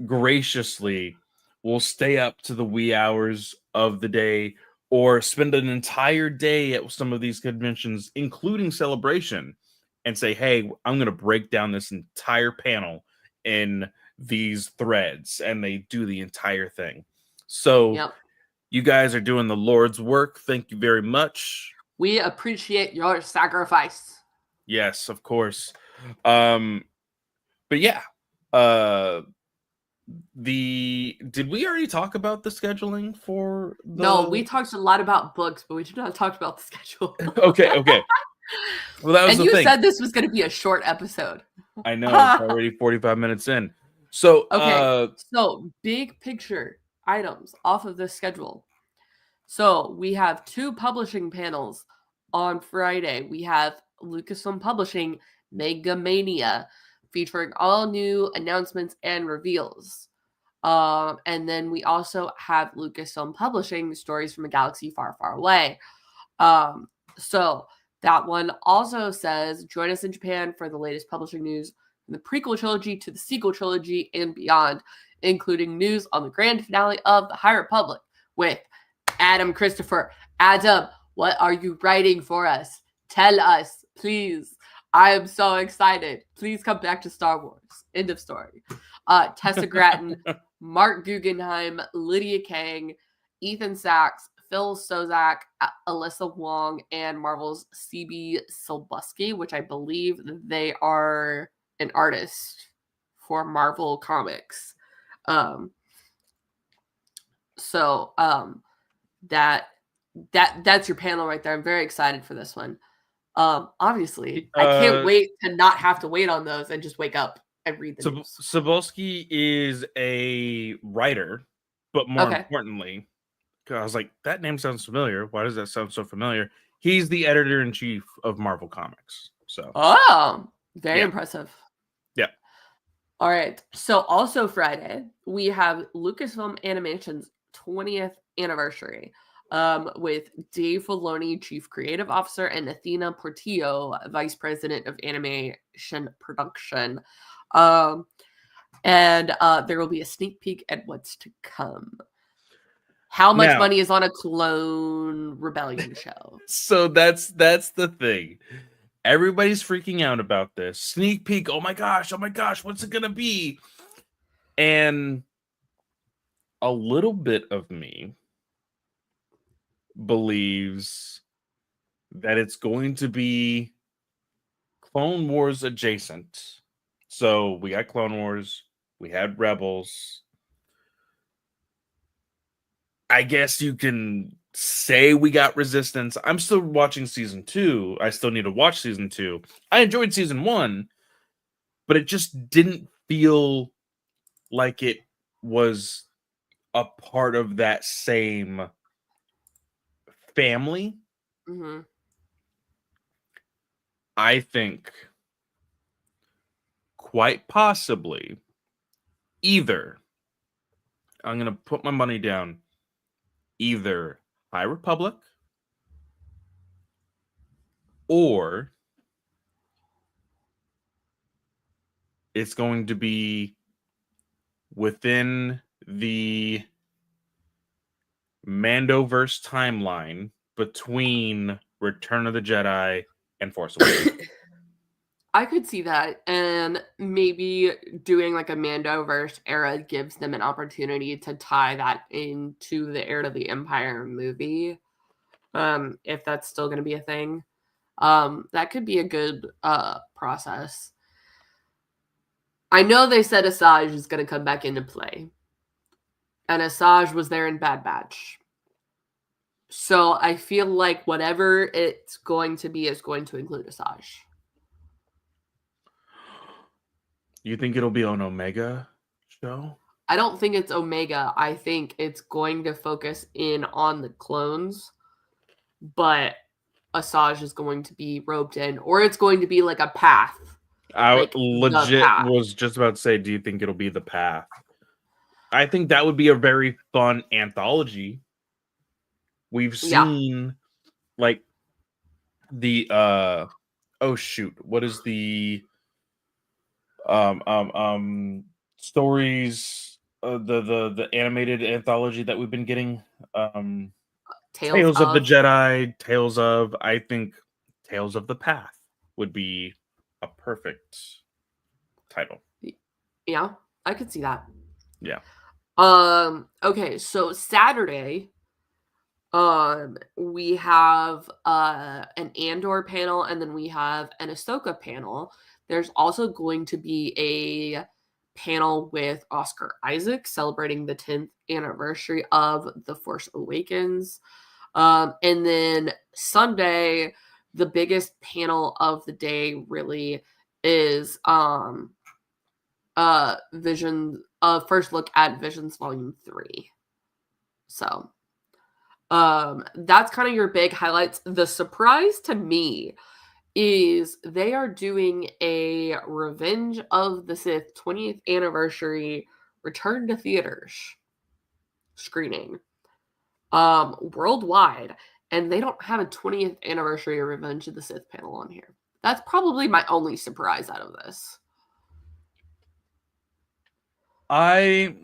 graciously will stay up to the wee hours of the day or spend an entire day at some of these conventions, including Celebration, and say, hey, I'm going to break down this entire panel in these threads, and they do the entire thing. So Yep. you guys are doing the Lord's work. Thank you very much. We appreciate your sacrifice. Yes, of course. But yeah, did we already talk about the scheduling for the No, we talked a lot about books, but we did not talk about the schedule. okay. Well, that was and the you thing. said this was going to be a short episode. I know it's already 45 minutes in. So okay, so big picture items off of this schedule. So we have 2 publishing panels on Friday. We have Lucasfilm Publishing Mega Mania, featuring all new announcements and reveals. And then we also have Lucasfilm Publishing Stories from a Galaxy Far, Far Away. So that one also says, join us in Japan for the latest publishing news from the prequel trilogy to the sequel trilogy and beyond, including news on the grand finale of the High Republic with Adam Christopher. Adam, what are you writing for us? Tell us, please. I am so excited. Please come back to Star Wars. End of story. Tessa Gratton, Mark Guggenheim, Lydia Kang, Ethan Sachs, Phil Sozak, Alyssa Wong, and Marvel's C.B. Silbuski, which I believe they are an artist for Marvel Comics. That's your panel right there. I'm very excited for this one. Obviously, I can't wait to not have to wait on those and just wake up and read the news. Silbuski is a writer, but more importantly, because I was like, that name sounds familiar. Why does that sound so familiar? He's the editor-in-chief of Marvel Comics. So, very impressive. Yeah. All right. So also Friday, we have Lucasfilm Animation's 20th anniversary. With Dave Filoni, Chief Creative Officer, and Athena Portillo, Vice President of Animation Production. And there will be a sneak peek at what's to come. How much money is on a Clone Rebellion show? So that's the thing. Everybody's freaking out about this. Sneak peek, oh my gosh, what's it gonna be? And a little bit of me believes that it's going to be Clone Wars adjacent. So we got Clone Wars, we had Rebels. I guess you can say we got Resistance. I'm still watching season 2. I still need to watch season 2. I enjoyed season 1, but it just didn't feel like it was a part of that same family. Mm-hmm. I think quite possibly either, I'm going to put my money down, either High Republic or it's going to be within the Mandoverse timeline between Return of the Jedi and Force Awakens. I could see that, and maybe doing like a Mandoverse era gives them an opportunity to tie that into the Heir to the Empire movie, if that's still going to be a thing. That could be a good process. I know they said Asajj is going to come back into play, and Asajj was there in Bad Batch. So I feel like whatever it's going to be is going to include Asajj. You think it'll be an Omega show? I don't think it's Omega. I think it's going to focus in on the clones, but Asajj is going to be roped in, or it's going to be like a path. I like the legit path. was just about to say, do you think it'll be the path? I think that would be a very fun anthology. We've Yeah, seen like the oh shoot, what is the stories the animated anthology that we've been getting? Tales Tales of the of. Jedi, Tales of, I think Tales of the Path would be a perfect title. Yeah, I could see that. Yeah. Okay, so Saturday, we have an Andor panel, and then we have an Ahsoka panel. There's also going to be a panel with Oscar Isaac celebrating the 10th anniversary of The Force Awakens. And then Sunday, the biggest panel of the day really is Vision first look at Visions Volume 3. So that's kind of your big highlights. The surprise to me is they are doing a Revenge of the Sith 20th anniversary return to theaters screening worldwide, and they don't have a 20th anniversary of Revenge of the Sith panel on here. That's probably my only surprise out of this. I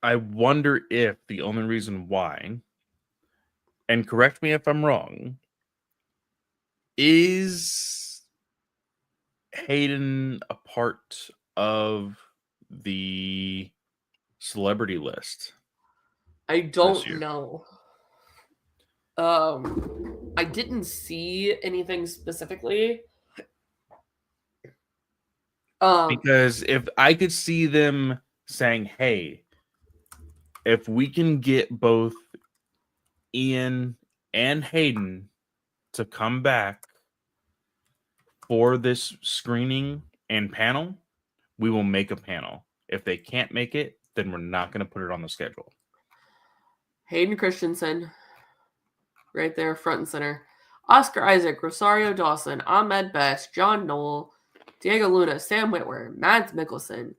I wonder if the only reason why, and correct me if I'm wrong, is Hayden a part of the celebrity list I this don't year? know. I didn't see anything specifically. Um, Because if I could see them saying, hey, if we can get both Ian and Hayden to come back for this screening and panel, we will make a panel. If they can't make it, then we're not going to put it on the schedule. Hayden Christensen, right there, front and center. Oscar Isaac, Rosario Dawson, Ahmed Best, John Knoll, Diego Luna, Sam Witwer, Mads Mikkelsen,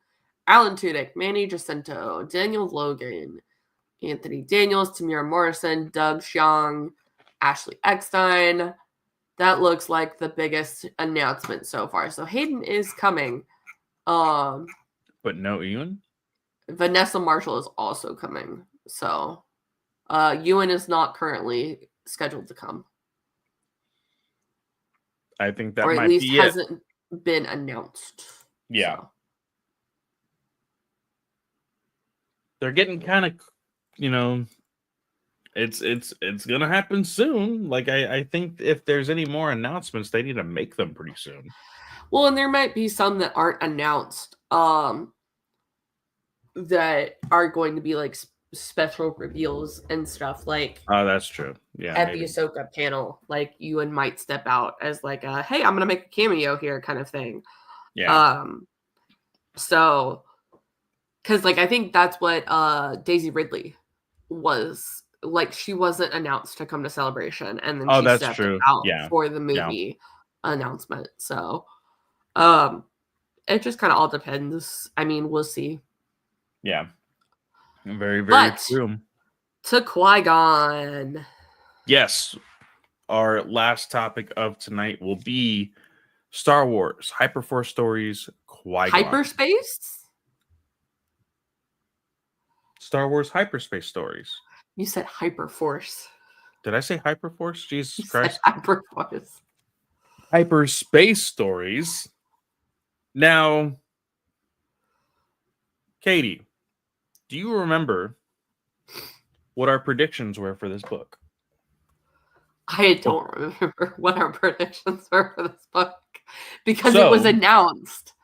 Alan Tudyk, Manny Jacinto, Daniel Logan, Anthony Daniels, Tamira Morrison, Doug Xiong, Ashley Eckstein. That looks like the biggest announcement so far. So Hayden is coming. Um, But no Ian? Vanessa Marshall is also coming. So Ewan is not currently scheduled to come. I think that Or at might least be it. hasn't been announced. Yeah. So. They're getting kind of, you know, it's gonna happen soon. Like I think if there's any more announcements, they need to make them pretty soon. Well, and there might be some that aren't announced that are going to be like special reveals and stuff, like Oh, that's true. Yeah, at the maybe. Ahsoka panel, like Ewan might step out as like a hey, I'm gonna make a cameo here kind of thing. Yeah. So because like I think that's what Daisy Ridley was like. She wasn't announced to come to Celebration, and then Oh, she that's stepped true. out Yeah. for the Yeah. movie announcement. So it just kind of all depends. I mean, we'll see. Yeah. Very, very But true. to Qui-Gon. Yes. Our last topic of tonight will be Star Wars Hyperforce Stories Qui-Gon. Hyperspace? Star Wars Hyperspace Stories. You said Hyperforce. Did I say Hyperforce? Jesus You Christ. said Hyperforce. Hyperspace Stories. Now, Katie, do you remember what our predictions were for this book? I don't remember what our predictions were for this book because it was announced.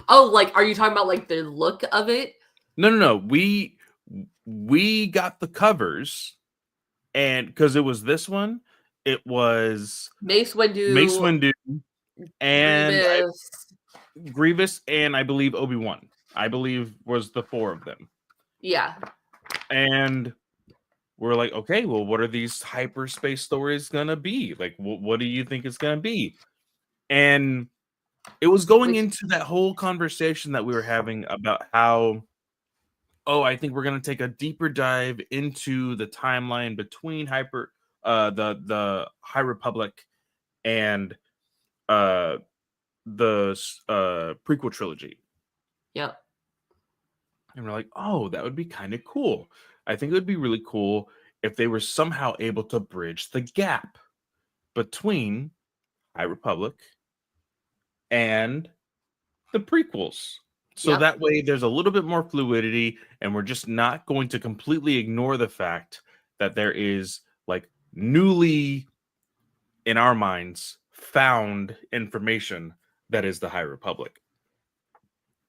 Oh, like, are you talking about like the look of it? No. We got the covers, and because it was this one, it was Mace Windu, and Grievous. And I believe Obi-Wan. I believe was the four of them. Yeah. And we're like, okay, well, what are these hyperspace stories gonna be? Like, what do you think it's gonna be? And it was going into that whole conversation that we were having about how, I think we're going to take a deeper dive into the timeline between the High Republic and uh the prequel trilogy. Yep. And we're like, oh, that would be kind of cool. I think it would be really cool if they were somehow able to bridge the gap between High Republic and the prequels. So Yep. that way there's a little bit more fluidity, and we're just not going to completely ignore the fact that there is like newly, in our minds, found information that is the High Republic.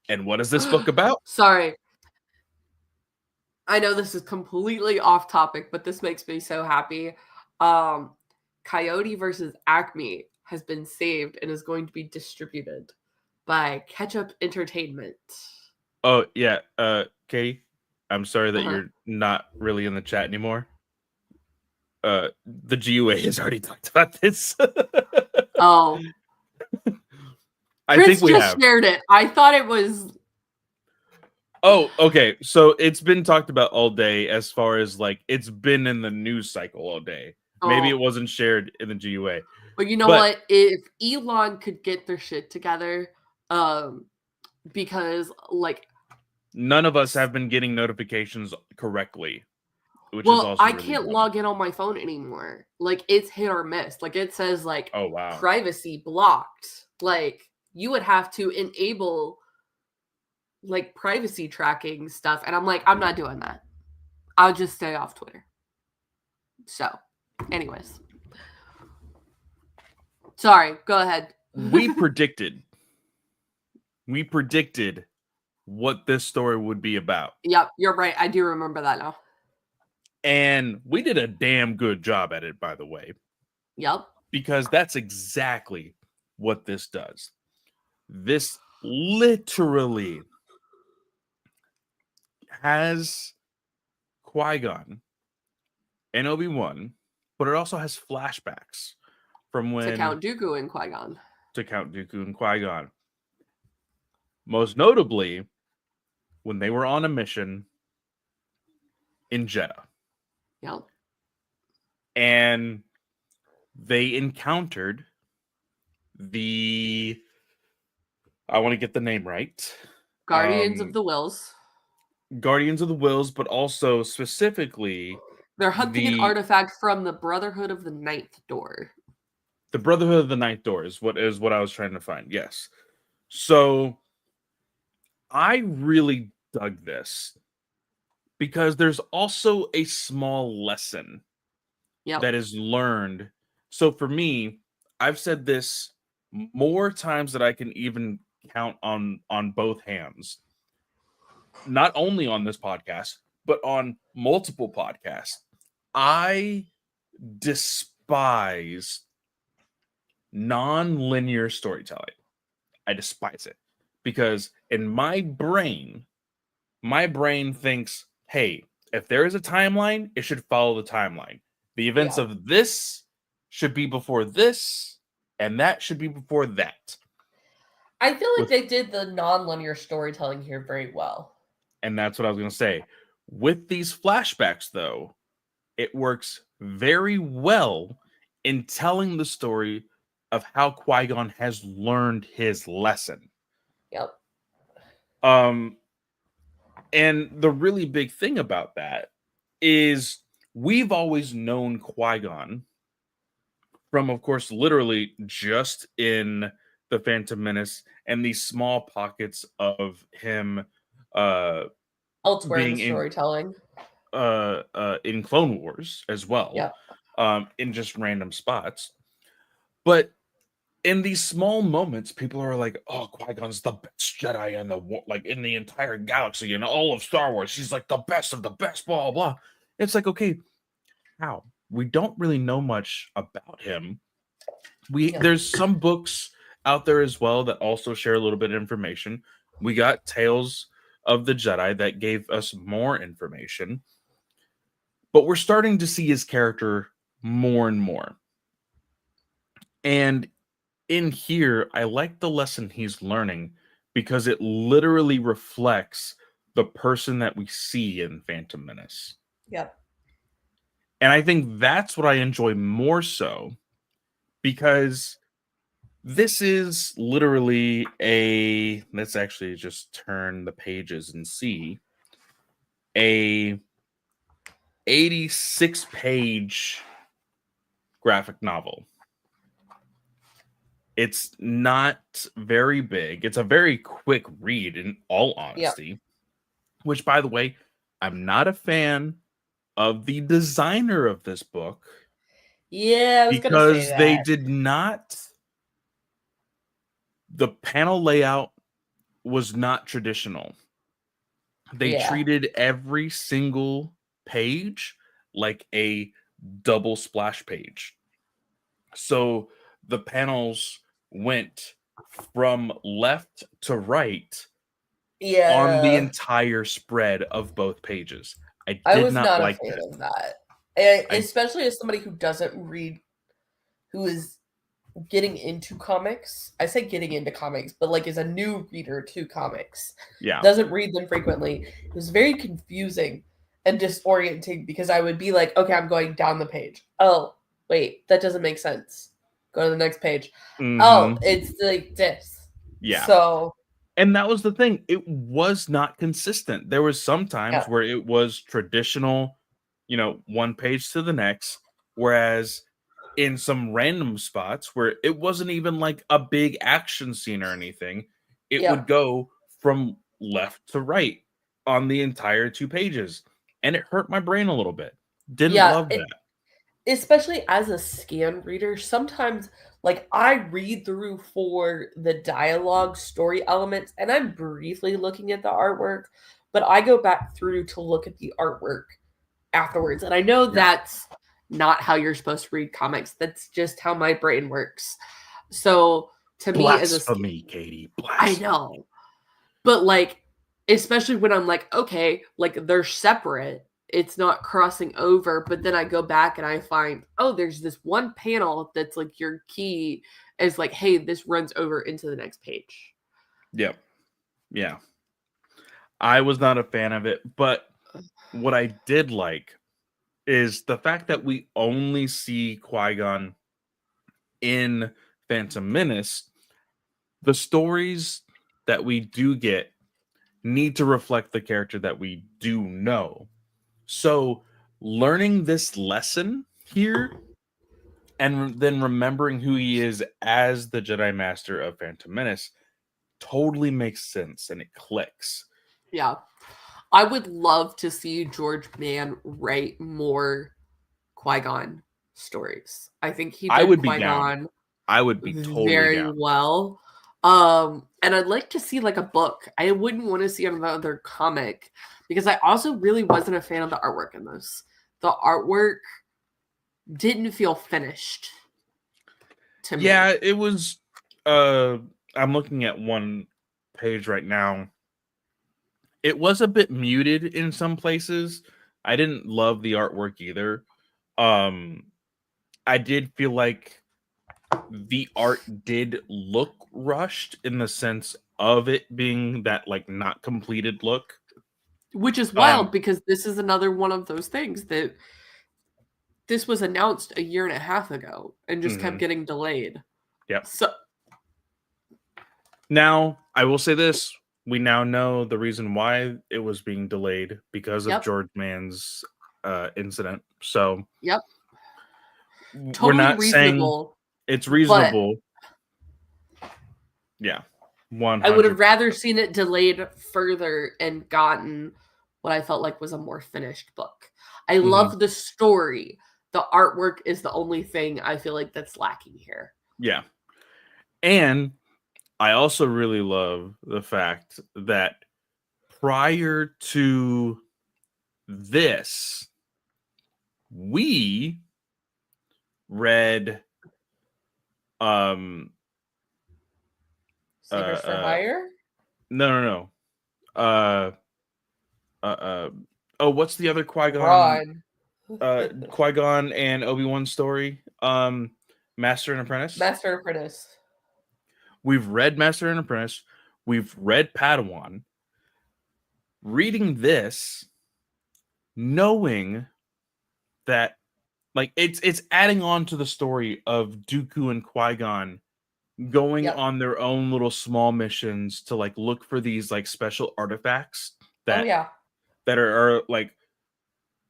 And what is this book about? Sorry. I know this is completely off topic, but this makes me so happy. Coyote versus Acme has been saved and is going to be distributed by Ketchup Entertainment. Oh, yeah. Katie, I'm sorry that Uh-huh. you're not really in the chat anymore. The GUA has already talked about this. Oh. I Chris think we just have. shared it. I thought it was... Oh, okay. So it's been talked about all day as far as like it's been in the news cycle all day. Maybe it wasn't shared in the GUA. But you know what? If Elon could get their shit together, because like none of us have been getting notifications correctly, which is well, also I really can't dumb. log in on my phone anymore. Like it's hit or miss. Like it says like Oh wow, privacy blocked. Like you would have to enable like privacy tracking stuff, and I'm like, I'm not doing that. I'll just stay off Twitter. So, anyways, sorry. Go ahead. we predicted what this story would be about. Yep, you're right. I do remember that now. And we did a damn good job at it, by the way. Yep. Because that's exactly what this does. This literally has Qui-Gon and Obi-Wan, but it also has flashbacks from when to Count Dooku and Qui-Gon. To Count Dooku and Qui-Gon. Most notably, when they were on a mission in Jeddah. Yep. And they encountered I want to get the name right. Guardians of the Wills. Guardians of the Wills, but also specifically they're hunting an artifact from the Brotherhood of the Ninth Door. The Brotherhood of the Ninth Door is what I was trying to find. Yes. So I really dug this because there's also a small lesson that is learned. So for me, I've said this more times than I can even count on both hands. Not only on this podcast, but on multiple podcasts. I despise non-linear storytelling. I despise it because in my brain thinks, hey, if there is a timeline, it should follow the timeline. The events of this should be before this, and that should be before that. I feel like they did the non-linear storytelling here very well. And that's what I was going to say. With these flashbacks, though, it works very well in telling the story of how Qui-Gon has learned his lesson. Yep. And the really big thing about that is we've always known Qui-Gon from, of course, literally just in The Phantom Menace and these small pockets of him elsewhere in storytelling. In Clone Wars as well. Yeah. In just random spots. But in these small moments, people are like, "Oh, Qui-Gon's the best Jedi in the entire galaxy and all of Star Wars. He's like the best of the best." Blah blah. It's like, okay, how? We don't really know much about him. There's some books out there as well that also share a little bit of information. We got Tales of the Jedi that gave us more information, but we're starting to see his character more and more. And in here, I like the lesson he's learning because it literally reflects the person that we see in Phantom Menace. Yep. And I think that's what I enjoy more so because this is literally let's actually just turn the pages and see a 86-page graphic novel. It's not very big. It's a very quick read in all honesty, Yep. which, by the way, I'm not a fan of the designer of this book Yeah, I was gonna say because they that. did not, the panel layout was not traditional. They Yeah. treated every single page like a double splash page. So the panels went from left to right on the Yeah. entire spread of both pages. I I did was not not a like fan that. of that. I Especially as somebody who doesn't read, who is getting into comics. I say getting into comics, but like is a new reader to comics, yeah. doesn't read them frequently. It was very confusing and disorienting because I would be like, okay, I'm going down the page. Oh, wait, that doesn't make sense. Go to the next page. Oh, Mhm. it's like this. Yeah. So, And that was the thing. It was not consistent. There was some times yeah, where it was traditional, one page to the next, whereas in some random spots where it wasn't even like a big action scene or anything, it would yep. go from left to right on the entire 2 pages. And it hurt my brain a little bit. Didn't Yeah, love that. especially as a scan reader, sometimes like I read through for the dialogue story elements and I'm briefly looking at the artwork, but I go back through to look at the artwork afterwards. And I know Yeah. that's not how you're supposed to read comics. That's just how my brain works. So to me as a Blasphemy, Katie. I Blasphemy. know. But like especially when I'm like, okay, like they're separate. It's not crossing over, but then I go back and I find, oh, there's this one panel that's like your key is like, hey, this runs over into the next page. Yep. Yeah. I was not a fan of it, but what I did like is the fact that we only see Qui-Gon in Phantom Menace. The stories that we do get need to reflect the character that we do know. So, learning this lesson here and then remembering who he is as the Jedi Master of Phantom Menace totally makes sense and it clicks. Yeah. I would love to see George Mann write more Qui-Gon stories. I think he I did would be down. Qui-Gon I would be totally very down. well. And I'd like to see like a book. I wouldn't want to see another comic because I also really wasn't a fan of the artwork in this. The artwork didn't feel finished to me. Yeah, it was I'm looking at one page right now. It was a bit muted in some places. I didn't love the artwork either. Um I did feel like the art did look rushed in the sense of it being that like not completed look. Which is wild Um because this is another one of those things that this was announced a year and a half ago and just kept mhm, getting delayed. yep. So, Now, I will say this, we now know the reason why it was being delayed because of yep, George Mann's incident. So, yep, we're totally not saying reasonable. it's But reasonable. Yeah. I would have 100%. rather seen it delayed further and gotten what I felt like was a more finished book. I Mhm. love the story. The artwork is the only thing I feel like that's lacking here. Yeah. And I also really love the fact that prior to this, we read um uh Sabers for uh Hire? no. Uh uh uh oh, what's the other Qui-Gon Ron. Qui-Gon and Obi-Wan story? Master and Apprentice. Master Apprentice. We've read Master and Apprentice. We've read Padawan. Reading this, knowing that like it's adding on to the story of Dooku and Qui-Gon going Yep. on their own little small missions to like look for these like special artifacts Oh that yeah. are like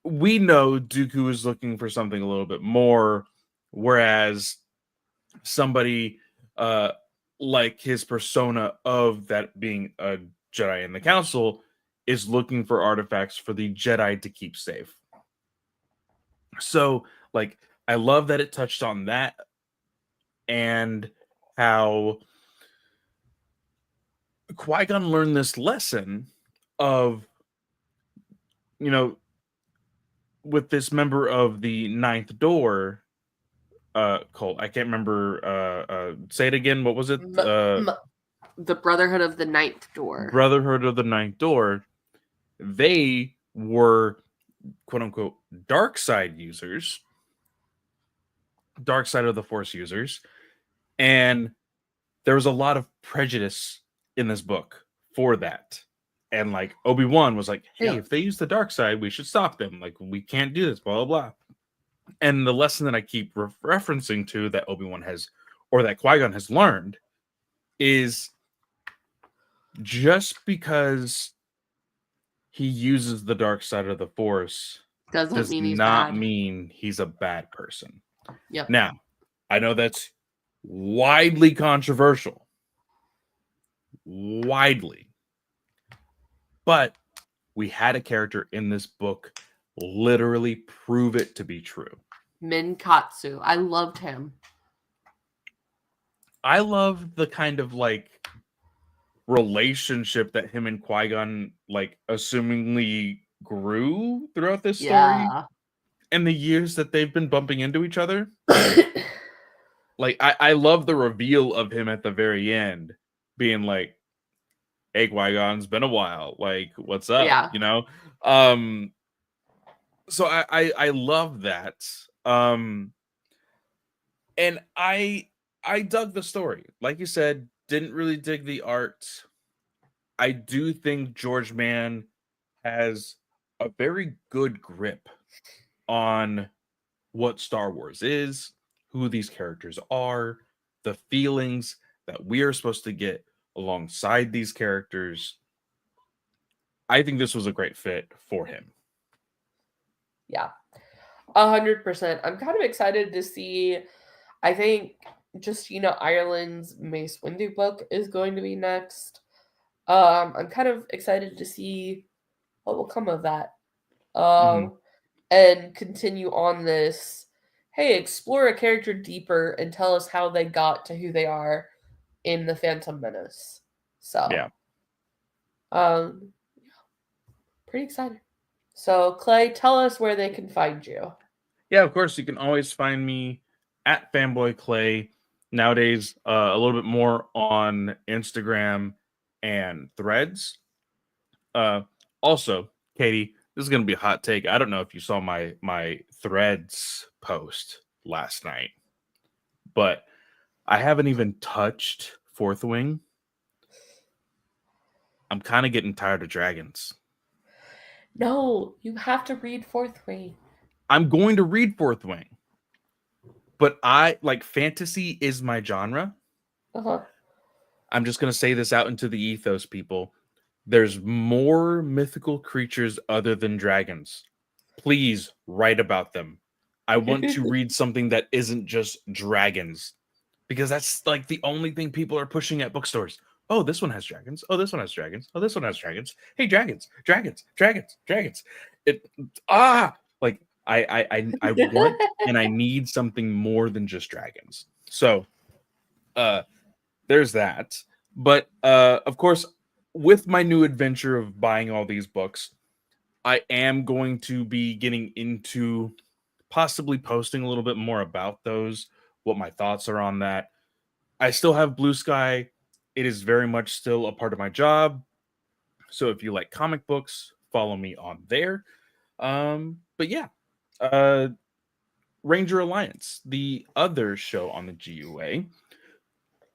we know Dooku is looking for something a little bit more, whereas somebody uh like his persona of that being a Jedi in the Council is looking for artifacts for the Jedi to keep safe. So like I love that it touched on that and how Qui-Gon learned this lesson of, you know, with this member of the Ninth Door cult. I can't remember. Say it again. What was it? M- m- the Brotherhood of the Ninth Door. Brotherhood of the Ninth Door. They were quote unquote dark side users, dark side of the Force users, and there was a lot of prejudice in this book for that. And like Obi-Wan was like, hey, Yep. if they use the dark side, we should stop them. Like, we can't do this, blah, blah, blah. And the lesson that I keep referencing to that Obi-Wan has, or that Qui-Gon has learned, is just because he uses the dark side of the Force Doesn't does mean he's not bad. mean he's a bad person. Yep. Now, I know that's widely controversial. Widely. But we had a character in this book literally prove it to be true. Minkatsu. I loved him. I love the kind of like relationship that him and Qui-Gon like assumingly grew throughout this story Yeah. and the years that they've been bumping into each other. Like I love the reveal of him at the very end being like, hey, Qui-Gon's been a while. Like, what's up? Yeah. You know? So I love that. And I dug the story. Like you said, didn't really dig the art. I do think George Mann has a very good grip on what Star Wars is, who these characters are, the feelings that we are supposed to get alongside these characters. I think this was a great fit for him. Yeah. 100%. I'm kind of excited to see. I think just Ireland's Mace Windu book is going to be next. I'm kind of excited to see what will come of that. Mhm. And continue on this. Hey, explore a character deeper and tell us how they got to who they are in the Phantom Menace. So, Yeah. um, pretty excited. So, Clay, tell us where they can find you. Yeah, of course, you can always find me at Fanboy Clay. Nowadays, a little bit more on Instagram and Threads. Also, Katie, this is going to be a hot take. I don't know if you saw my Threads post last night, but I haven't even touched Fourth Wing. I'm kind of getting tired of dragons. No, you have to read Fourth Wing. I'm going to read Fourth Wing, but I like fantasy is my genre. Uh-huh. I'm just going to say this out into the ethos, people. There's more mythical creatures other than dragons. Please write about them. I want to read something that isn't just dragons because that's like the only thing people are pushing at bookstores. Oh, this one has dragons. Oh, this one has dragons. Oh, this one has dragons. Hey, dragons, dragons, dragons, dragons. It like I want and I need something more than just dragons. So, there's that. But of course, with my new adventure of buying all these books, I am going to be getting into possibly posting a little bit more about those, what my thoughts are on that. I still have Blue Sky. It is very much still a part of my job. So if you like comic books, follow me on there. But yeah, Ranger Alliance, the other show on the GUA,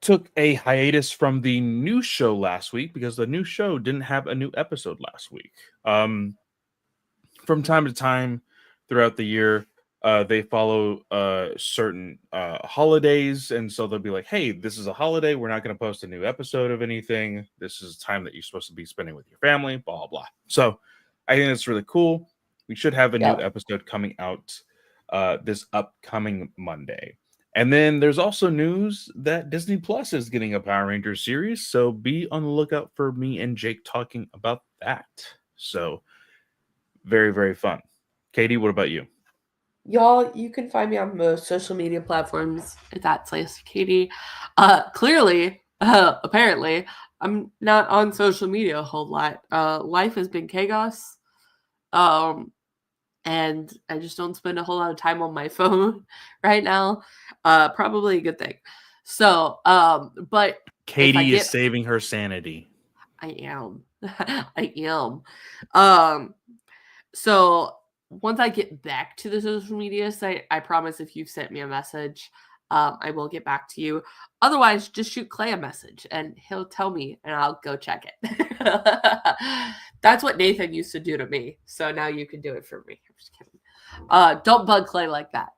took a hiatus from the new show last week because the new show didn't have a new episode last week. From time to time throughout the year, they follow certain holidays, and so they'll be like, "Hey, this is a holiday. We're not going to post a new episode of anything. This is time that you're supposed to be spending with your family." Blah blah blah. So, I think that's really cool. We should have a new Yeah. episode coming out this upcoming Monday. And then there's also news that Disney Plus is getting a Power Rangers series, so be on the lookout for me and Jake talking about that. So, very, very fun. Katie, what about you? Y'all, you can find me on most social media platforms. It's at Slash Katie. Clearly, apparently, I'm not on social media a whole lot. Life has been chaos. And I just don't spend a whole lot of time on my phone right now. Probably a good thing. So, but if I Katie is get, saving her sanity. I am, I am. Um, so once I get back to the social media site, I promise if you've sent me a message, I will get back to you. Otherwise, just shoot Clay a message and he'll tell me and I'll go check it. That's what Nathan used to do to me. So now you can do it for me. I'm just kidding. Don't bug Clay like that.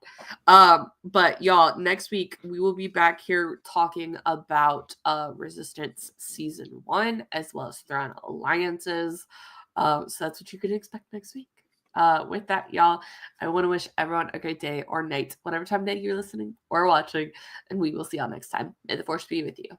But y'all, next week we will be back here talking about Resistance Season 1 as well as Thrawn Alliances. So that's what you can expect next week. With that, y'all, I want to wish everyone a great day or night, whatever time of day you're listening or watching, and we will see y'all next time. May the force be with you.